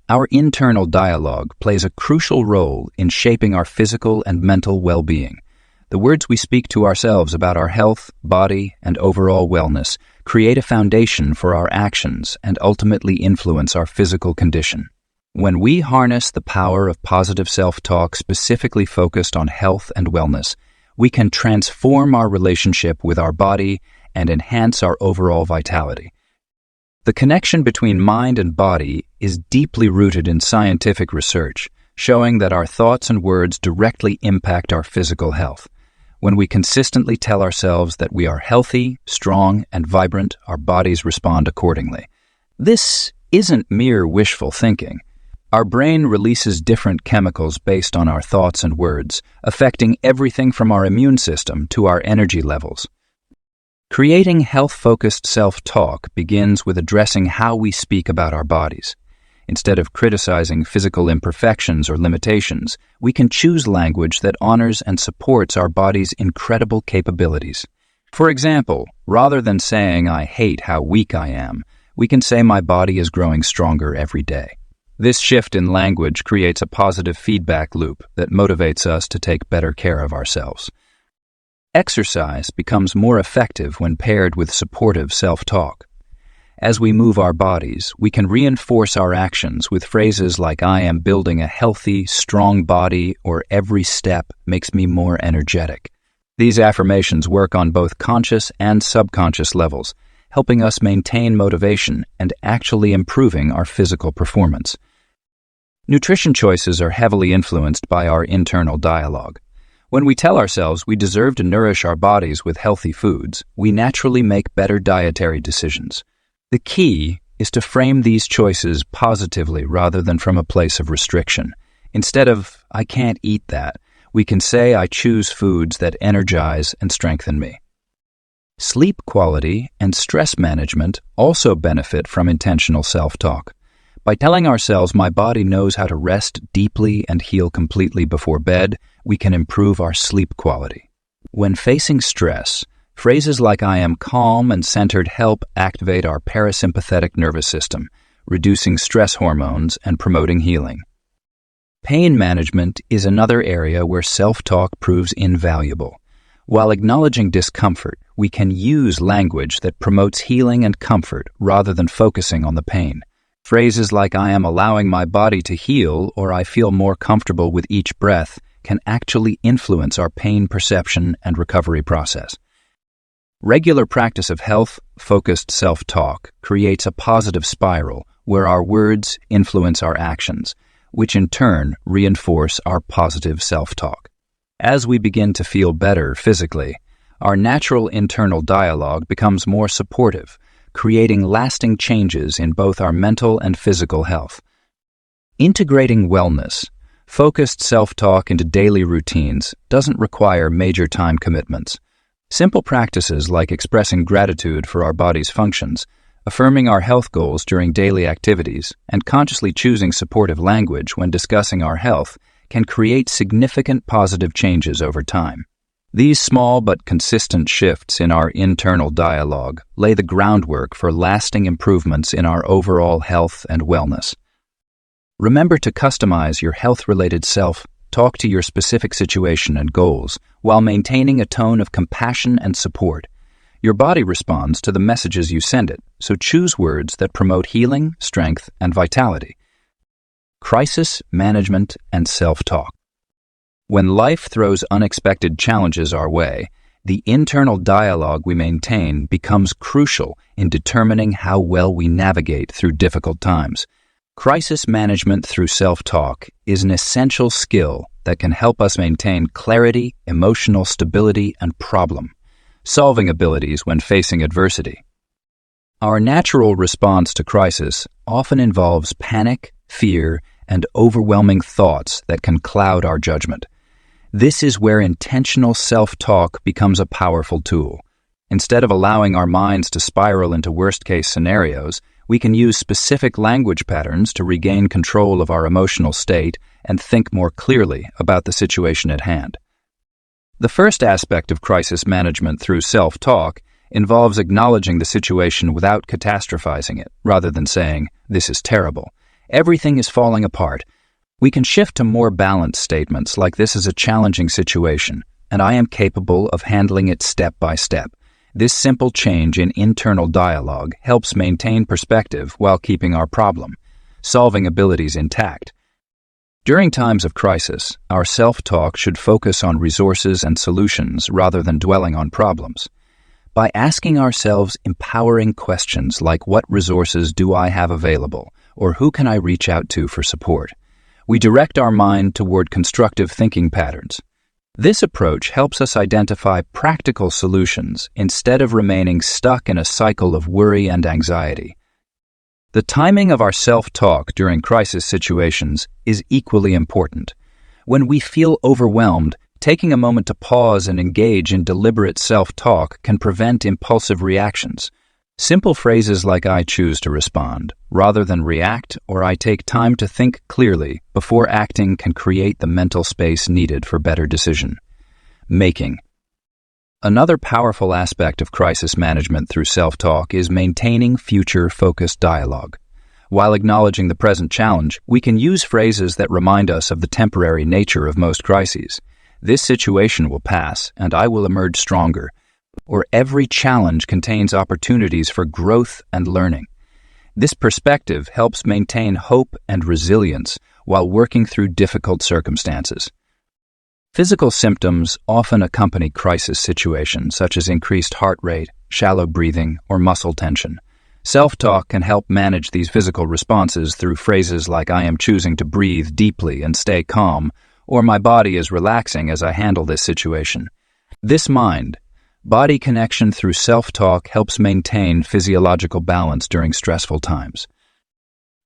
Our internal dialogue plays a crucial role in shaping our physical and mental well-being. The words we speak to ourselves about our health, body, and overall wellness create a foundation for our actions and ultimately influence our physical condition. When we harness the power of positive self-talk specifically focused on health and wellness, we can transform our relationship with our body and enhance our overall vitality. The connection between mind and body is deeply rooted in scientific research, showing that our thoughts and words directly impact our physical health. When we consistently tell ourselves that we are healthy, strong, and vibrant, our bodies respond accordingly. This isn't mere wishful thinking. Our brain releases different chemicals based on our thoughts and words, affecting everything from our immune system to our energy levels. Creating health-focused self-talk begins with addressing how we speak about our bodies. Instead of criticizing physical imperfections or limitations, we can choose language that honors and supports our body's incredible capabilities. For example, rather than saying, "I hate how weak I am," we can say, "My body is growing stronger every day." This shift in language creates a positive feedback loop that motivates us to take better care of ourselves. Exercise becomes more effective when paired with supportive self-talk. As we move our bodies, we can reinforce our actions with phrases like, "I am building a healthy, strong body," or "every step makes me more energetic." These affirmations work on both conscious and subconscious levels, helping us maintain motivation and actually improving our physical performance. Nutrition choices are heavily influenced by our internal dialogue. When we tell ourselves we deserve to nourish our bodies with healthy foods, we naturally make better dietary decisions. The key is to frame these choices positively rather than from a place of restriction. Instead of, "I can't eat that," we can say, "I choose foods that energize and strengthen me." Sleep quality and stress management also benefit from intentional self-talk. By telling ourselves, "My body knows how to rest deeply and heal completely before bed," we can improve our sleep quality. When facing stress, phrases like "I am calm and centered" help activate our parasympathetic nervous system, reducing stress hormones and promoting healing. Pain management is another area where self-talk proves invaluable. While acknowledging discomfort, we can use language that promotes healing and comfort rather than focusing on the pain. Phrases like "I am allowing my body to heal" or "I feel more comfortable with each breath" can actually influence our pain perception and recovery process. Regular practice of health-focused self-talk creates a positive spiral where our words influence our actions, which in turn reinforce our positive self-talk. As we begin to feel better physically, our natural internal dialogue becomes more supportive, creating lasting changes in both our mental and physical health. Integrating wellness, focused self-talk into daily routines doesn't require major time commitments. Simple practices like expressing gratitude for our body's functions, affirming our health goals during daily activities, and consciously choosing supportive language when discussing our health can create significant positive changes over time. These small but consistent shifts in our internal dialogue lay the groundwork for lasting improvements in our overall health and wellness. Remember to customize your health-related self-talk to your specific situation and goals while maintaining a tone of compassion and support. Your body responds to the messages you send it, so choose words that promote healing, strength, and vitality. Crisis management and self-talk. When life throws unexpected challenges our way, the internal dialogue we maintain becomes crucial in determining how well we navigate through difficult times. Crisis management through self-talk is an essential skill that can help us maintain clarity, emotional stability, and problem-solving abilities when facing adversity. Our natural response to crisis often involves panic, fear, and overwhelming thoughts that can cloud our judgment. This is where intentional self-talk becomes a powerful tool. Instead of allowing our minds to spiral into worst-case scenarios, we can use specific language patterns to regain control of our emotional state and think more clearly about the situation at hand. The first aspect of crisis management through self-talk involves acknowledging the situation without catastrophizing it, rather than saying, "This is terrible. Everything is falling apart." We can shift to more balanced statements like, "This is a challenging situation, and I am capable of handling it step by step." This simple change in internal dialogue helps maintain perspective while keeping our problem-solving abilities intact. During times of crisis, our self-talk should focus on resources and solutions rather than dwelling on problems. By asking ourselves empowering questions like, "What resources do I have available?" or "Who can I reach out to for support?" we direct our mind toward constructive thinking patterns. This approach helps us identify practical solutions instead of remaining stuck in a cycle of worry and anxiety. The timing of our self-talk during crisis situations is equally important. When we feel overwhelmed, taking a moment to pause and engage in deliberate self-talk can prevent impulsive reactions. Simple phrases like "I choose to respond" rather than react, or "I take time to think clearly before acting" can create the mental space needed for better decision making. Another powerful aspect of crisis management through self-talk is maintaining future-focused dialogue. While acknowledging the present challenge, we can use phrases that remind us of the temporary nature of most crises. "This situation will pass, and I will emerge stronger," or "Every challenge contains opportunities for growth and learning." This perspective helps maintain hope and resilience while working through difficult circumstances. Physical symptoms often accompany crisis situations, such as increased heart rate, shallow breathing, or muscle tension. Self-talk can help manage these physical responses through phrases like "I am choosing to breathe deeply and stay calm," or "My body is relaxing as I handle this situation." This mind-body connection through self-talk helps maintain physiological balance during stressful times.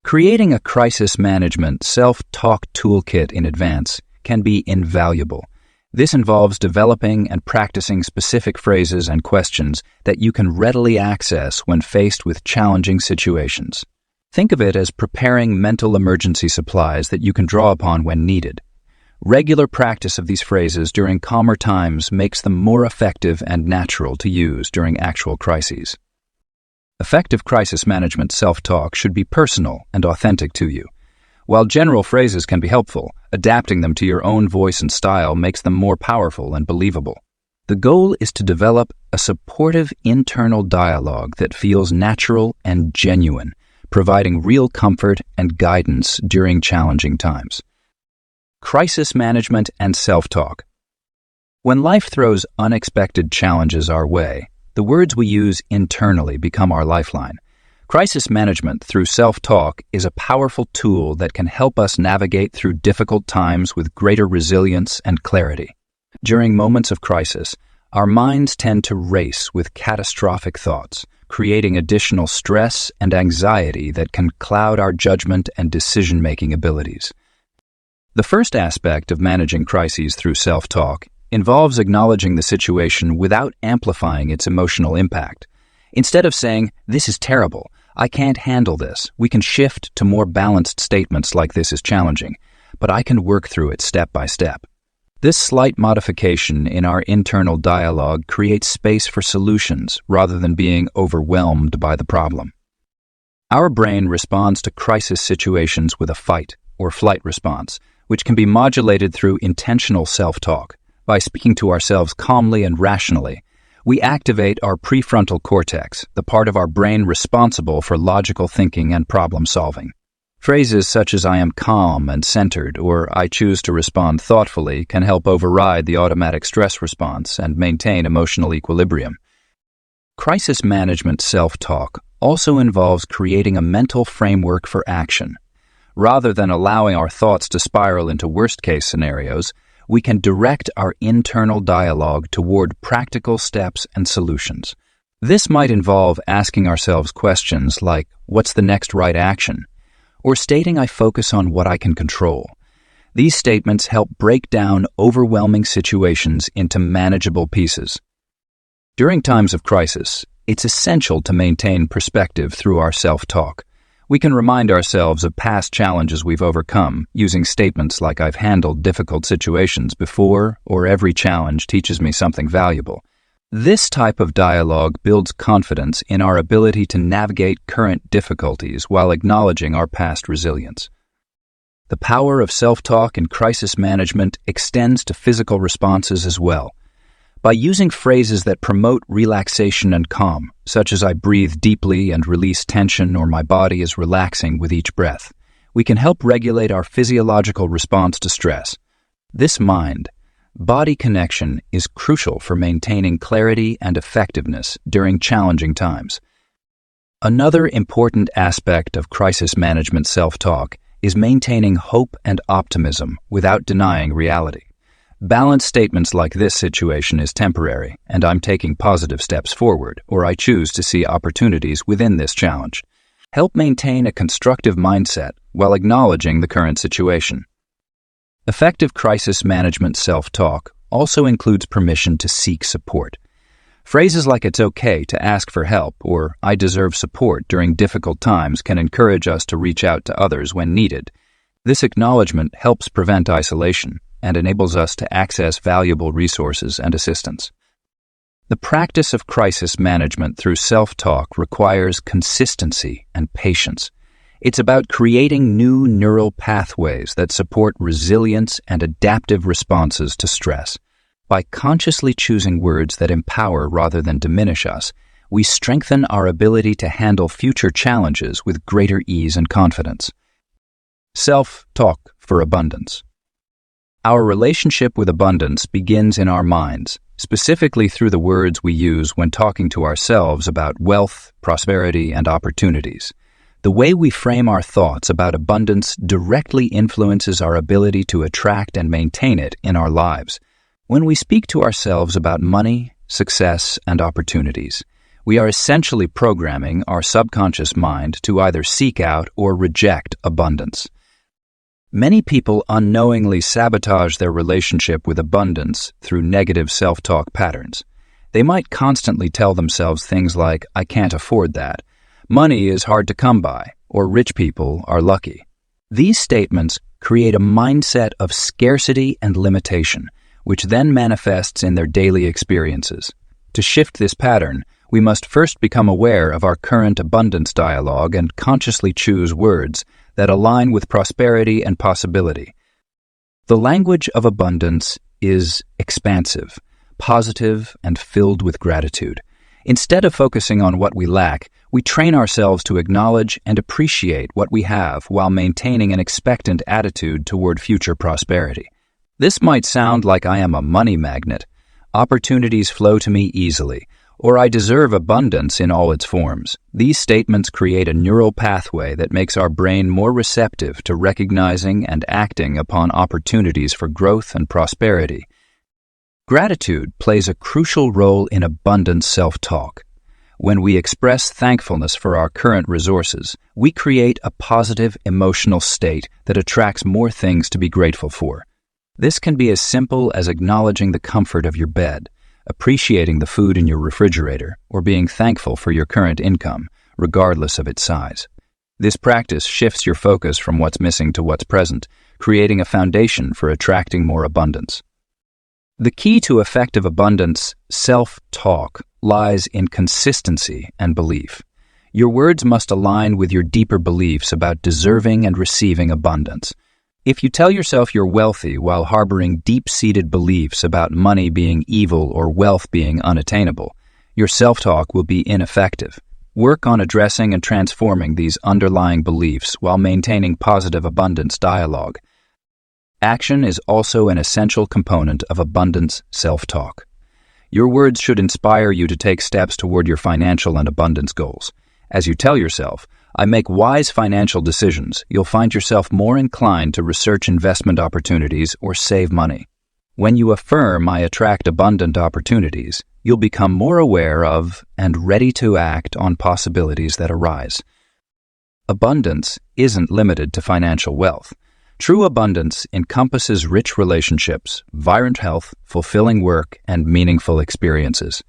Creating a crisis management self-talk toolkit in advance can be invaluable. This involves developing and practicing specific phrases and questions that you can readily access when faced with challenging situations. Think of it as preparing mental emergency supplies that you can draw upon when needed. Regular practice of these phrases during calmer times makes them more effective and natural to use during actual crises. Effective crisis management self-talk should be personal and authentic to you. While general phrases can be helpful, adapting them to your own voice and style makes them more powerful and believable. The goal is to develop a supportive internal dialogue that feels natural and genuine, providing real comfort and guidance during challenging times. Crisis management and self-talk. When life throws unexpected challenges our way, the words we use internally become our lifeline. Crisis management through self-talk is a powerful tool that can help us navigate through difficult times with greater resilience and clarity. During moments of crisis, our minds tend to race with catastrophic thoughts, creating additional stress and anxiety that can cloud our judgment and decision-making abilities. The first aspect of managing crises through self-talk involves acknowledging the situation without amplifying its emotional impact. Instead of saying, "This is terrible, I can't handle this," we can shift to more balanced statements like "This is challenging, but I can work through it step by step." This slight modification in our internal dialogue creates space for solutions rather than being overwhelmed by the problem. Our brain responds to crisis situations with a fight or flight response, which can be modulated through intentional self-talk. By speaking to ourselves calmly and rationally, we activate our prefrontal cortex, the part of our brain responsible for logical thinking and problem-solving. Phrases such as "I am calm and centered" or "I choose to respond thoughtfully" can help override the automatic stress response and maintain emotional equilibrium. Crisis management self-talk also involves creating a mental framework for action. Rather than allowing our thoughts to spiral into worst-case scenarios, we can direct our internal dialogue toward practical steps and solutions. This might involve asking ourselves questions like, "What's the next right action?" or stating, "I focus on what I can control." These statements help break down overwhelming situations into manageable pieces. During times of crisis, it's essential to maintain perspective through our self-talk. We can remind ourselves of past challenges we've overcome, using statements like "I've handled difficult situations before," or "Every challenge teaches me something valuable." This type of dialogue builds confidence in our ability to navigate current difficulties while acknowledging our past resilience. The power of self-talk in crisis management extends to physical responses as well. By using phrases that promote relaxation and calm, such as "I breathe deeply and release tension," or "My body is relaxing with each breath," we can help regulate our physiological response to stress. This mind-body connection is crucial for maintaining clarity and effectiveness during challenging times. Another important aspect of crisis management self-talk is maintaining hope and optimism without denying reality. Balanced statements like "This situation is temporary, and I'm taking positive steps forward," or "I choose to see opportunities within this challenge," help maintain a constructive mindset while acknowledging the current situation. Effective crisis management self-talk also includes permission to seek support. Phrases like "It's okay to ask for help," or "I deserve support during difficult times" can encourage us to reach out to others when needed. This acknowledgement helps prevent isolation and enables us to access valuable resources and assistance. The practice of crisis management through self-talk requires consistency and patience. It's about creating new neural pathways that support resilience and adaptive responses to stress. By consciously choosing words that empower rather than diminish us, we strengthen our ability to handle future challenges with greater ease and confidence. Self-talk for abundance. Our relationship with abundance begins in our minds, specifically through the words we use when talking to ourselves about wealth, prosperity, and opportunities. The way we frame our thoughts about abundance directly influences our ability to attract and maintain it in our lives. When we speak to ourselves about money, success, and opportunities, we are essentially programming our subconscious mind to either seek out or reject abundance. Many people unknowingly sabotage their relationship with abundance through negative self-talk patterns. They might constantly tell themselves things like, "I can't afford that," "money is hard to come by," or "rich people are lucky." These statements create a mindset of scarcity and limitation, which then manifests in their daily experiences. To shift this pattern, we must first become aware of our current abundance dialogue and consciously choose words that align with prosperity and possibility. The language of abundance is expansive, positive, and filled with gratitude. Instead of focusing on what we lack, we train ourselves to acknowledge and appreciate what we have while maintaining an expectant attitude toward future prosperity. This might sound like I am a money magnet, opportunities flow to me easily, or I deserve abundance in all its forms. These statements create a neural pathway that makes our brain more receptive to recognizing and acting upon opportunities for growth and prosperity. Gratitude plays a crucial role in abundant self-talk. When we express thankfulness for our current resources, we create a positive emotional state that attracts more things to be grateful for. This can be as simple as acknowledging the comfort of your bed, appreciating the food in your refrigerator, or being thankful for your current income, regardless of its size. This practice shifts your focus from what's missing to what's present, creating a foundation for attracting more abundance. The key to effective abundance self-talk lies in consistency and belief. Your words must align with your deeper beliefs about deserving and receiving abundance. If you tell yourself you're wealthy while harboring deep-seated beliefs about money being evil or wealth being unattainable, your self-talk will be ineffective. Work on addressing and transforming these underlying beliefs while maintaining positive abundance dialogue. Action is also an essential component of abundance self-talk. Your words should inspire you to take steps toward your financial and abundance goals. As you tell yourself, "I make wise financial decisions," you'll find yourself more inclined to research investment opportunities or save money. When you affirm, "I attract abundant opportunities," you'll become more aware of and ready to act on possibilities that arise. Abundance isn't limited to financial wealth. True abundance encompasses rich relationships, vibrant health, fulfilling work, and meaningful experiences.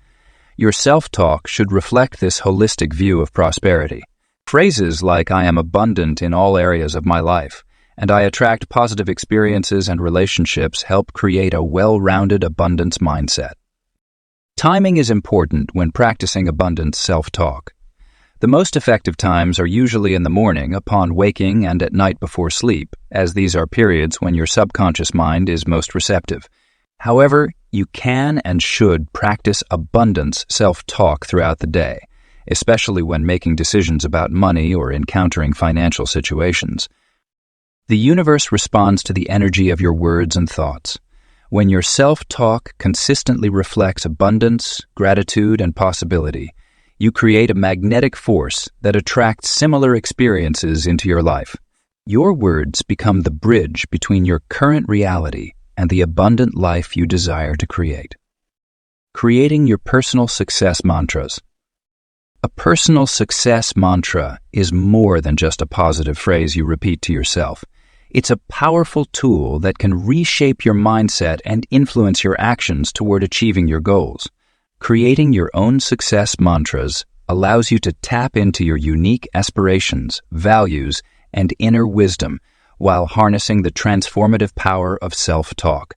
Your self-talk should reflect this holistic view of prosperity. Phrases like "I am abundant in all areas of my life," and "I attract positive experiences and relationships" help create a well-rounded abundance mindset. Timing is important when practicing abundance self-talk. The most effective times are usually in the morning upon waking and at night before sleep, as these are periods when your subconscious mind is most receptive. However, you can and should practice abundance self-talk throughout the day, especially when making decisions about money or encountering financial situations. The universe responds to the energy of your words and thoughts. When your self-talk consistently reflects abundance, gratitude, and possibility, you create a magnetic force that attracts similar experiences into your life. Your words become the bridge between your current reality and the abundant life you desire to create. Creating your personal success mantras. A personal success mantra is more than just a positive phrase you repeat to yourself. It's a powerful tool that can reshape your mindset and influence your actions toward achieving your goals. Creating your own success mantras allows you to tap into your unique aspirations, values, and inner wisdom while harnessing the transformative power of self-talk.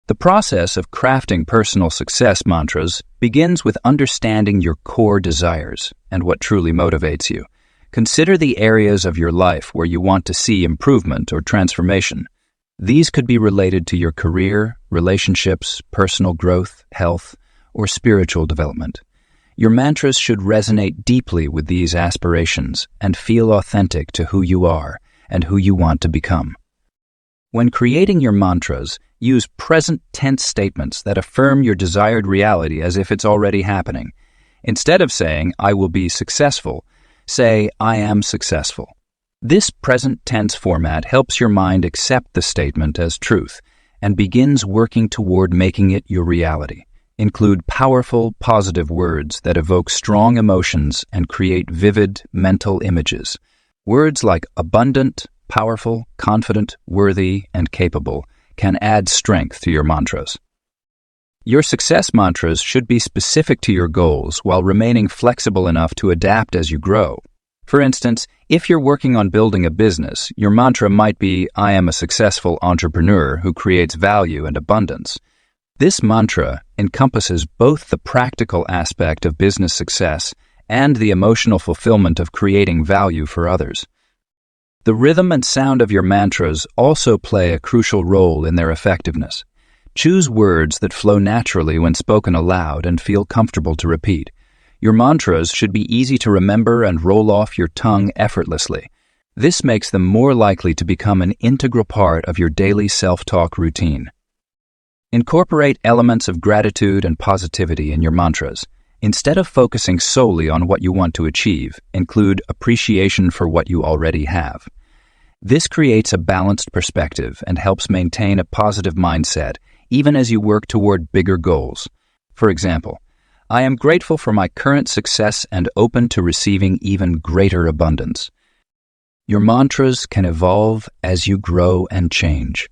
The process of crafting personal success mantras begins with understanding your core desires and what truly motivates you. Consider the areas of your life where you want to see improvement or transformation. These could be related to your career, relationships, personal growth, health, or spiritual development. Your mantras should resonate deeply with these aspirations and feel authentic to who you are and who you want to become. When creating your mantras, use present tense statements that affirm your desired reality as if it's already happening. Instead of saying, I will be successful, say, I am successful. This present tense format helps your mind accept the statement as truth and begins working toward making it your reality. Include powerful, positive words that evoke strong emotions and create vivid mental images. Words like abundant, powerful, confident, worthy, and capable can add strength to your mantras. Your success mantras should be specific to your goals while remaining flexible enough to adapt as you grow. For instance, if you're working on building a business, your mantra might be, I am a successful entrepreneur who creates value and abundance. This mantra encompasses both the practical aspect of business success and the emotional fulfillment of creating value for others. The rhythm and sound of your mantras also play a crucial role in their effectiveness. Choose words that flow naturally when spoken aloud and feel comfortable to repeat. Your mantras should be easy to remember and roll off your tongue effortlessly. This makes them more likely to become an integral part of your daily self-talk routine. Incorporate elements of gratitude and positivity in your mantras. Instead of focusing solely on what you want to achieve, include appreciation for what you already have. This creates a balanced perspective and helps maintain a positive mindset, even as you work toward bigger goals. For example, I am grateful for my current success and open to receiving even greater abundance. Your mantras can evolve as you grow and change.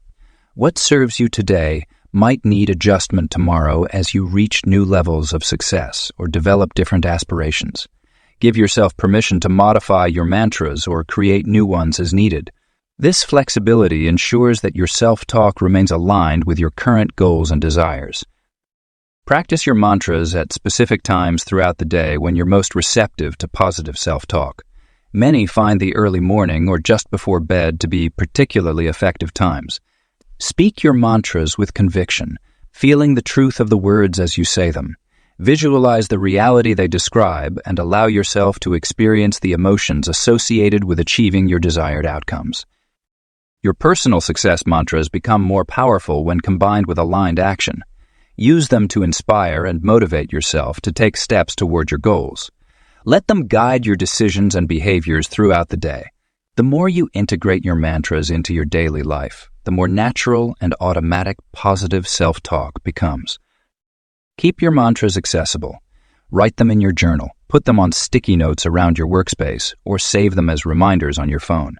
What serves you today might need adjustment tomorrow as you reach new levels of success or develop different aspirations. Give yourself permission to modify your mantras or create new ones as needed. This flexibility ensures that your self-talk remains aligned with your current goals and desires. Practice your mantras at specific times throughout the day when you're most receptive to positive self-talk. Many find the early morning or just before bed to be particularly effective times. Speak your mantras with conviction, feeling the truth of the words as you say them. Visualize the reality they describe and allow yourself to experience the emotions associated with achieving your desired outcomes. Your personal success mantras become more powerful when combined with aligned action. Use them to inspire and motivate yourself to take steps toward your goals. Let them guide your decisions and behaviors throughout the day. The more you integrate your mantras into your daily life, the more natural and automatic positive self-talk becomes. Keep your mantras accessible. Write them in your journal, put them on sticky notes around your workspace, or save them as reminders on your phone.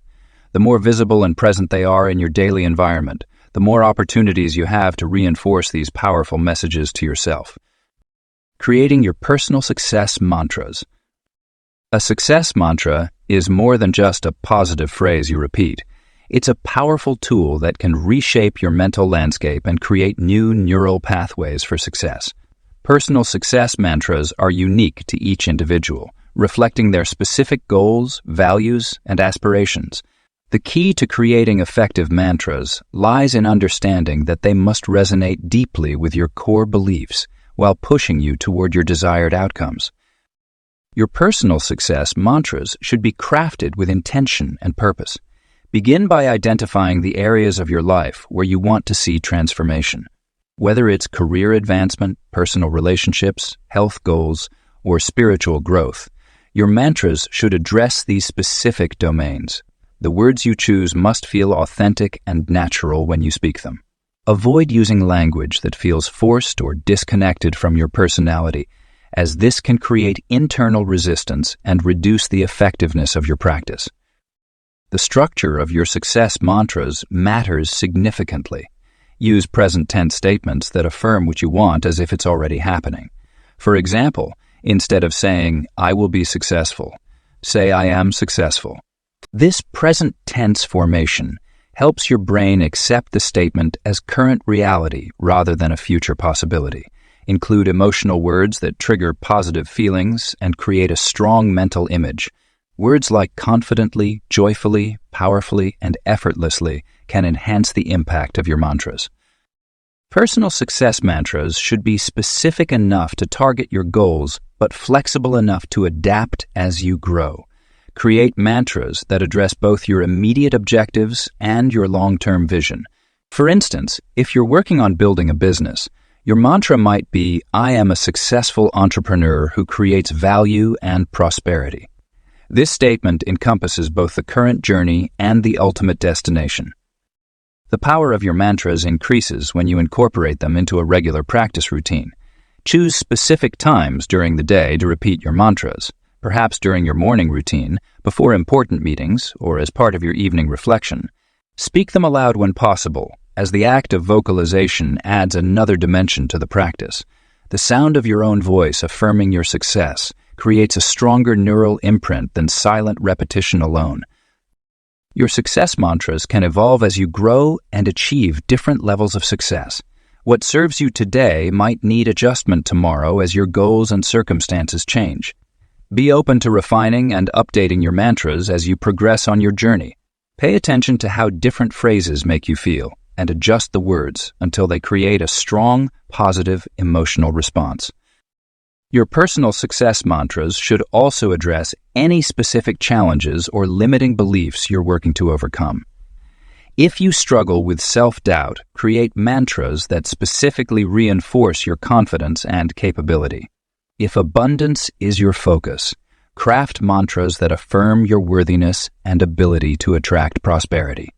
The more visible and present they are in your daily environment, the more opportunities you have to reinforce these powerful messages to yourself. Creating your personal success mantras. A success mantra is more than just a positive phrase you repeat. It's a powerful tool that can reshape your mental landscape and create new neural pathways for success. Personal success mantras are unique to each individual, reflecting their specific goals, values, and aspirations. The key to creating effective mantras lies in understanding that they must resonate deeply with your core beliefs while pushing you toward your desired outcomes. Your personal success mantras should be crafted with intention and purpose. Begin by identifying the areas of your life where you want to see transformation. Whether it's career advancement, personal relationships, health goals, or spiritual growth, your mantras should address these specific domains. The words you choose must feel authentic and natural when you speak them. Avoid using language that feels forced or disconnected from your personality, as this can create internal resistance and reduce the effectiveness of your practice. The structure of your success mantras matters significantly. Use present tense statements that affirm what you want as if it's already happening. For example, instead of saying, I will be successful, say, I am successful. This present tense formation helps your brain accept the statement as current reality rather than a future possibility. Include emotional words that trigger positive feelings and create a strong mental image. Words like confidently, joyfully, powerfully, and effortlessly can enhance the impact of your mantras. Personal success mantras should be specific enough to target your goals, but flexible enough to adapt as you grow. create mantras that address both your immediate objectives and your long-term vision. For instance, if you're working on building a business, your mantra might be, "I am a successful entrepreneur who creates value and prosperity." This statement encompasses both the current journey and the ultimate destination. The power of your mantras increases when you incorporate them into a regular practice routine. Choose specific times during the day to repeat your mantras, perhaps during your morning routine, before important meetings, or as part of your evening reflection. Speak them aloud when possible, as the act of vocalization adds another dimension to the practice. The sound of your own voice affirming your success creates a stronger neural imprint than silent repetition alone. Your success mantras can evolve as you grow and achieve different levels of success. What serves you today might need adjustment tomorrow as your goals and circumstances change. Be open to refining and updating your mantras as you progress on your journey. Pay attention to how different phrases make you feel, and adjust the words until they create a strong, positive, emotional response. Your personal success mantras should also address any specific challenges or limiting beliefs you're working to overcome. If you struggle with self-doubt, create mantras that specifically reinforce your confidence and capability. If abundance is your focus, craft mantras that affirm your worthiness and ability to attract prosperity.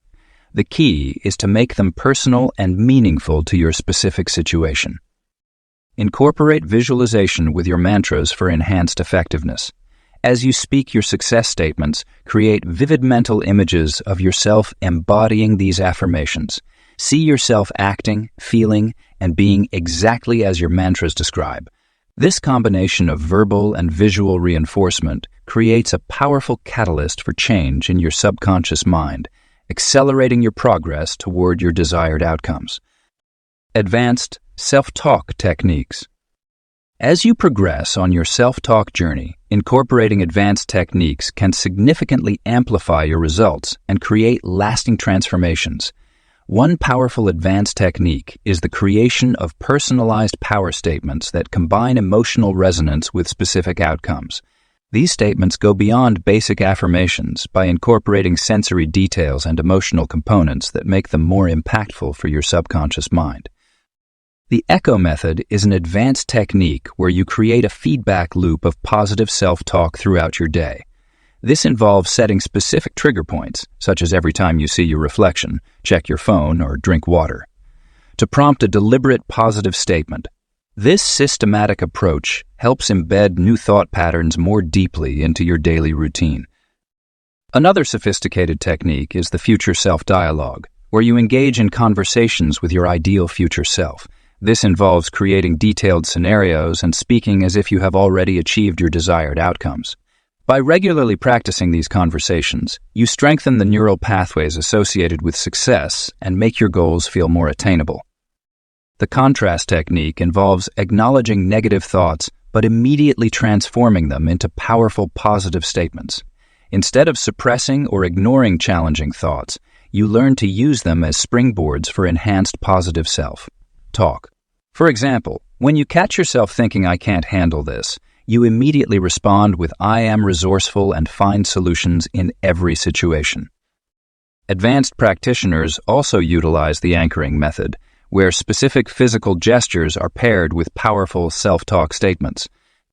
The key is to make them personal and meaningful to your specific situation. Incorporate visualization with your mantras for enhanced effectiveness. As you speak your success statements, create vivid mental images of yourself embodying these affirmations. See yourself acting, feeling, and being exactly as your mantras describe. This combination of verbal and visual reinforcement creates a powerful catalyst for change in your subconscious mind, accelerating your progress toward your desired outcomes. Advanced self-talk techniques. As you progress on your self-talk journey, incorporating advanced techniques can significantly amplify your results and create lasting transformations. One powerful advanced technique is the creation of personalized power statements that combine emotional resonance with specific outcomes. These statements go beyond basic affirmations by incorporating sensory details and emotional components that make them more impactful for your subconscious mind. The echo method is an advanced technique where you create a feedback loop of positive self-talk throughout your day. This involves setting specific trigger points, such as every time you see your reflection, check your phone, or drink water, to prompt a deliberate positive statement. This systematic approach helps embed new thought patterns more deeply into your daily routine. Another sophisticated technique is the future self-dialogue, where you engage in conversations with your ideal future self. This involves creating detailed scenarios and speaking as if you have already achieved your desired outcomes. By regularly practicing these conversations, you strengthen the neural pathways associated with success and make your goals feel more attainable. The contrast technique involves acknowledging negative thoughts but immediately transforming them into powerful positive statements. Instead of suppressing or ignoring challenging thoughts, you learn to use them as springboards for enhanced positive self-talk. For example, when you catch yourself thinking, "I can't handle this," you immediately respond with, "I am resourceful and find solutions in every situation." Advanced practitioners also utilize the anchoring method, where specific physical gestures are paired with powerful self-talk statements.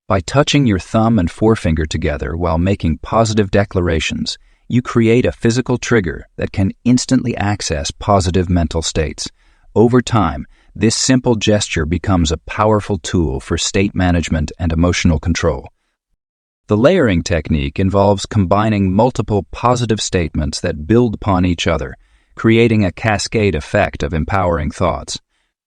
By touching your thumb and forefinger together while making positive declarations, you create a physical trigger that can instantly access positive mental states. Over time, this simple gesture becomes a powerful tool for state management and emotional control. The layering technique involves combining multiple positive statements that build upon each other, creating a cascade effect of empowering thoughts.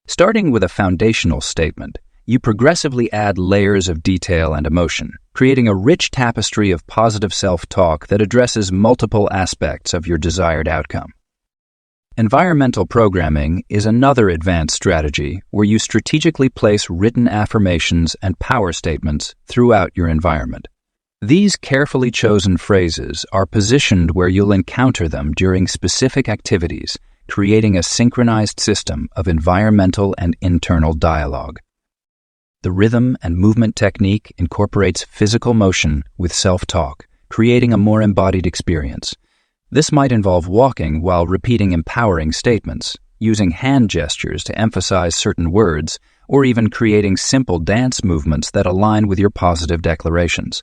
Starting with a foundational statement, you progressively add layers of detail and emotion, creating a rich tapestry of positive self-talk that addresses multiple aspects of your desired outcome. Environmental programming is another advanced strategy where you strategically place written affirmations and power statements throughout your environment. These carefully chosen phrases are positioned where you'll encounter them during specific activities, creating a synchronized system of environmental and internal dialogue. The rhythm and movement technique incorporates physical motion with self-talk, creating a more embodied experience. This might involve walking while repeating empowering statements, using hand gestures to emphasize certain words, or even creating simple dance movements that align with your positive declarations.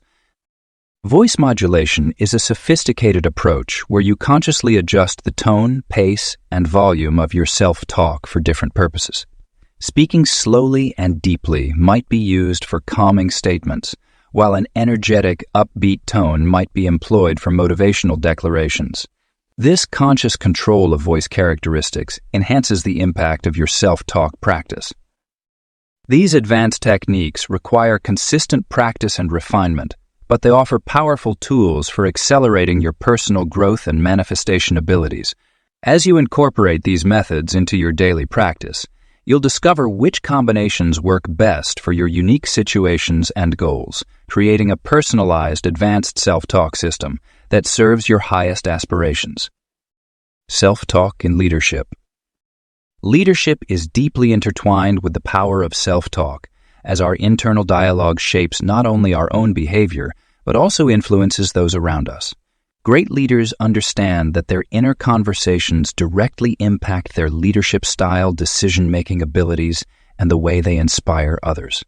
Voice modulation is a sophisticated approach where you consciously adjust the tone, pace, and volume of your self-talk for different purposes. Speaking slowly and deeply might be used for calming statements, while an energetic, upbeat tone might be employed for motivational declarations. This conscious control of voice characteristics enhances the impact of your self-talk practice. These advanced techniques require consistent practice and refinement, but they offer powerful tools for accelerating your personal growth and manifestation abilities. As you incorporate these methods into your daily practice, you'll discover which combinations work best for your unique situations and goals, creating a personalized, advanced self-talk system that serves your highest aspirations. Self-talk in leadership. Leadership is deeply intertwined with the power of self-talk, as our internal dialogue shapes not only our own behavior, but also influences those around us. Great leaders understand that their inner conversations directly impact their leadership style, decision-making abilities, and the way they inspire others.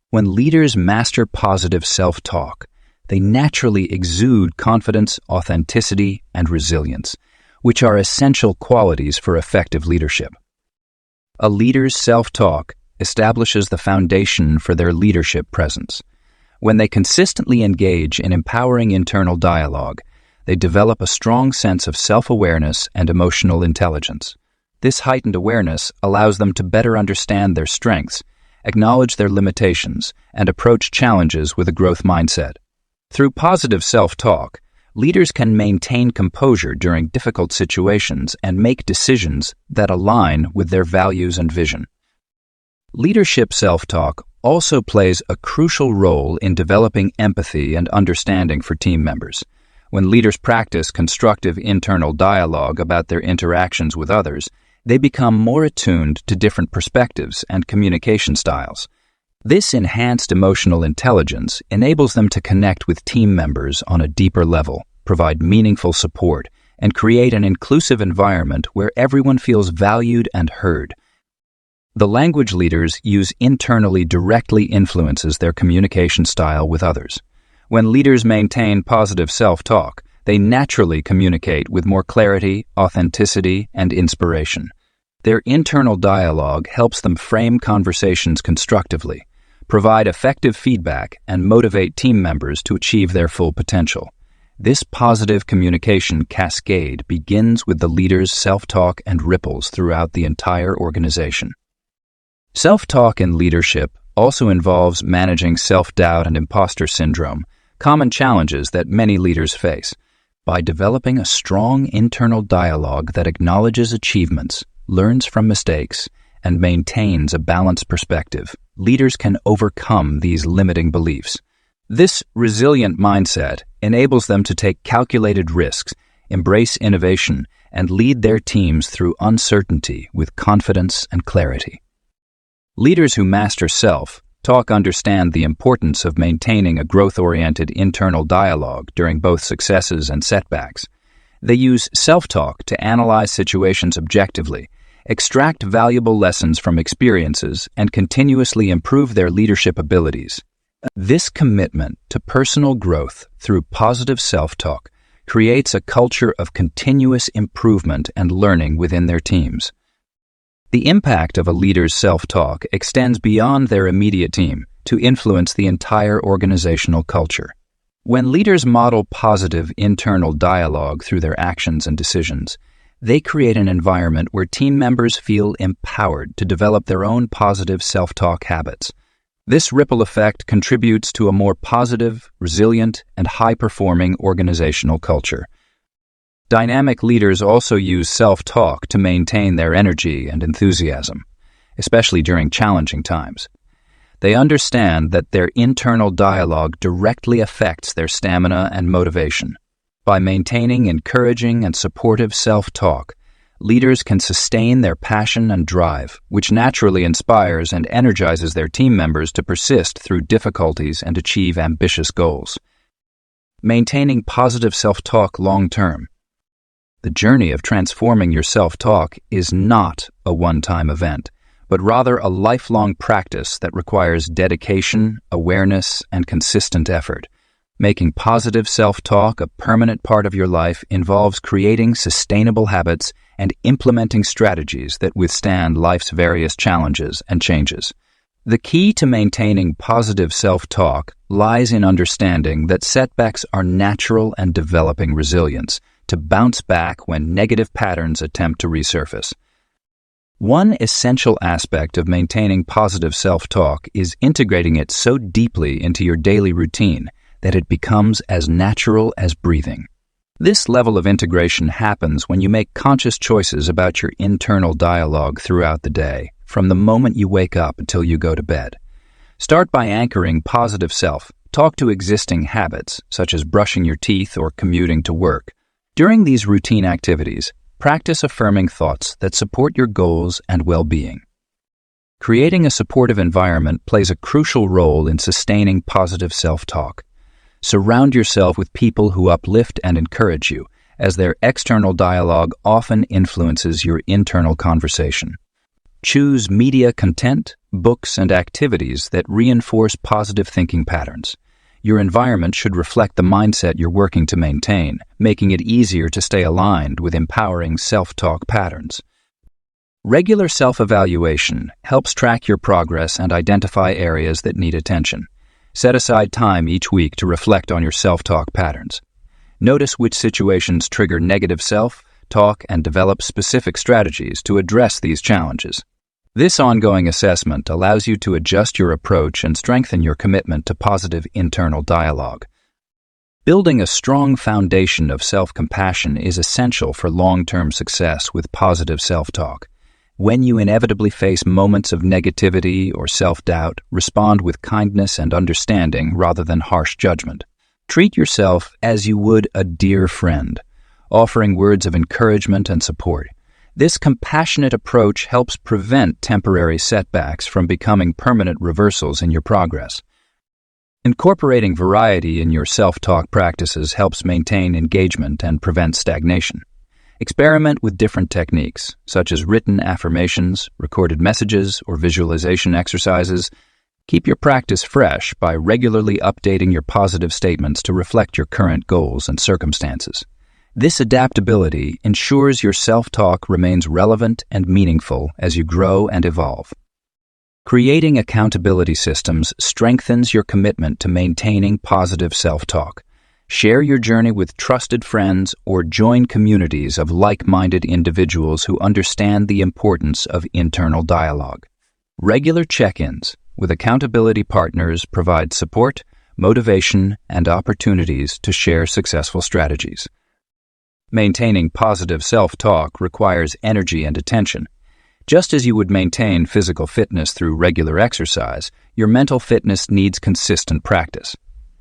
When leaders master positive self-talk, they naturally exude confidence, authenticity, and resilience, which are essential qualities for effective leadership. A leader's self-talk establishes the foundation for their leadership presence. When they consistently engage in empowering internal dialogue, they develop a strong sense of self-awareness and emotional intelligence. This heightened awareness allows them to better understand their strengths, acknowledge their limitations, and approach challenges with a growth mindset. Through positive self-talk, leaders can maintain composure during difficult situations and make decisions that align with their values and vision. Leadership self-talk also plays a crucial role in developing empathy and understanding for team members. When leaders practice constructive internal dialogue about their interactions with others, they become more attuned to different perspectives and communication styles. This enhanced emotional intelligence enables them to connect with team members on a deeper level, provide meaningful support, and create an inclusive environment where everyone feels valued and heard. The language leaders use internally directly influences their communication style with others. When leaders maintain positive self-talk, they naturally communicate with more clarity, authenticity, and inspiration. Their internal dialogue helps them frame conversations constructively, provide effective feedback, and motivate team members to achieve their full potential. This positive communication cascade begins with the leader's self-talk and ripples throughout the entire organization. Self-talk in leadership also involves managing self-doubt and imposter syndrome, common challenges that many leaders face. By developing a strong internal dialogue that acknowledges achievements, learns from mistakes, and maintains a balanced perspective, leaders can overcome these limiting beliefs. This resilient mindset enables them to take calculated risks, embrace innovation, and lead their teams through uncertainty with confidence and clarity. Leaders who master self-talk understand the importance of maintaining a growth-oriented internal dialogue during both successes and setbacks. They use self-talk to analyze situations objectively, extract valuable lessons from experiences, and continuously improve their leadership abilities. This commitment to personal growth through positive self-talk creates a culture of continuous improvement and learning within their teams. The impact of a leader's self-talk extends beyond their immediate team to influence the entire organizational culture. When leaders model positive internal dialogue through their actions and decisions, they create an environment where team members feel empowered to develop their own positive self-talk habits. This ripple effect contributes to a more positive, resilient, and high-performing organizational culture. Dynamic leaders also use self-talk to maintain their energy and enthusiasm, especially during challenging times. They understand that their internal dialogue directly affects their stamina and motivation. By maintaining encouraging and supportive self-talk, leaders can sustain their passion and drive, which naturally inspires and energizes their team members to persist through difficulties and achieve ambitious goals. Maintaining positive self-talk long-term. The journey of transforming your self-talk is not a one-time event, but rather a lifelong practice that requires dedication, awareness, and consistent effort. Making positive self-talk a permanent part of your life involves creating sustainable habits and implementing strategies that withstand life's various challenges and changes. The key to maintaining positive self-talk lies in understanding that setbacks are natural and developing resilience to bounce back when negative patterns attempt to resurface. One essential aspect of maintaining positive self-talk is integrating it so deeply into your daily routine that it becomes as natural as breathing. This level of integration happens when you make conscious choices about your internal dialogue throughout the day, from the moment you wake up until you go to bed. Start by anchoring positive self-talk to existing habits, such as brushing your teeth or commuting to work. During these routine activities, practice affirming thoughts that support your goals and well-being. Creating a supportive environment plays a crucial role in sustaining positive self-talk. Surround yourself with people who uplift and encourage you, as their external dialogue often influences your internal conversation. Choose media content, books, and activities that reinforce positive thinking patterns. Your environment should reflect the mindset you're working to maintain, making it easier to stay aligned with empowering self-talk patterns. Regular self-evaluation helps track your progress and identify areas that need attention. Set aside time each week to reflect on your self-talk patterns. Notice which situations trigger negative self-talk and develop specific strategies to address these challenges. This ongoing assessment allows you to adjust your approach and strengthen your commitment to positive internal dialogue. Building a strong foundation of self-compassion is essential for long-term success with positive self-talk. When you inevitably face moments of negativity or self-doubt, respond with kindness and understanding rather than harsh judgment. Treat yourself as you would a dear friend, offering words of encouragement and support. This compassionate approach helps prevent temporary setbacks from becoming permanent reversals in your progress. Incorporating variety in your self-talk practices helps maintain engagement and prevent stagnation. Experiment with different techniques, such as written affirmations, recorded messages, or visualization exercises. Keep your practice fresh by regularly updating your positive statements to reflect your current goals and circumstances. This adaptability ensures your self-talk remains relevant and meaningful as you grow and evolve. Creating accountability systems strengthens your commitment to maintaining positive self-talk. Share your journey with trusted friends or join communities of like-minded individuals who understand the importance of internal dialogue. Regular check-ins with accountability partners provide support, motivation, and opportunities to share successful strategies. Maintaining positive self-talk requires energy and attention. Just as you would maintain physical fitness through regular exercise, your mental fitness needs consistent practice.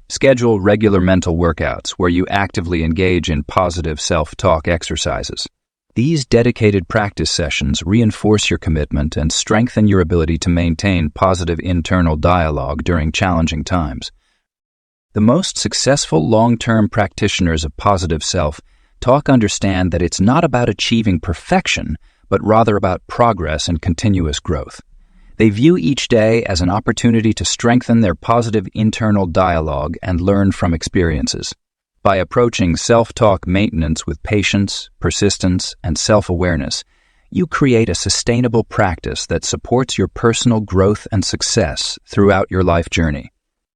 Schedule regular mental workouts where you actively engage in positive self-talk exercises. These dedicated practice sessions reinforce your commitment and strengthen your ability to maintain positive internal dialogue during challenging times. The most successful long-term practitioners of positive self-talk understand that it's not about achieving perfection, but rather about progress and continuous growth. They view each day as an opportunity to strengthen their positive internal dialogue and learn from experiences. By approaching self-talk maintenance with patience, persistence, and self-awareness, you create a sustainable practice that supports your personal growth and success throughout your life journey.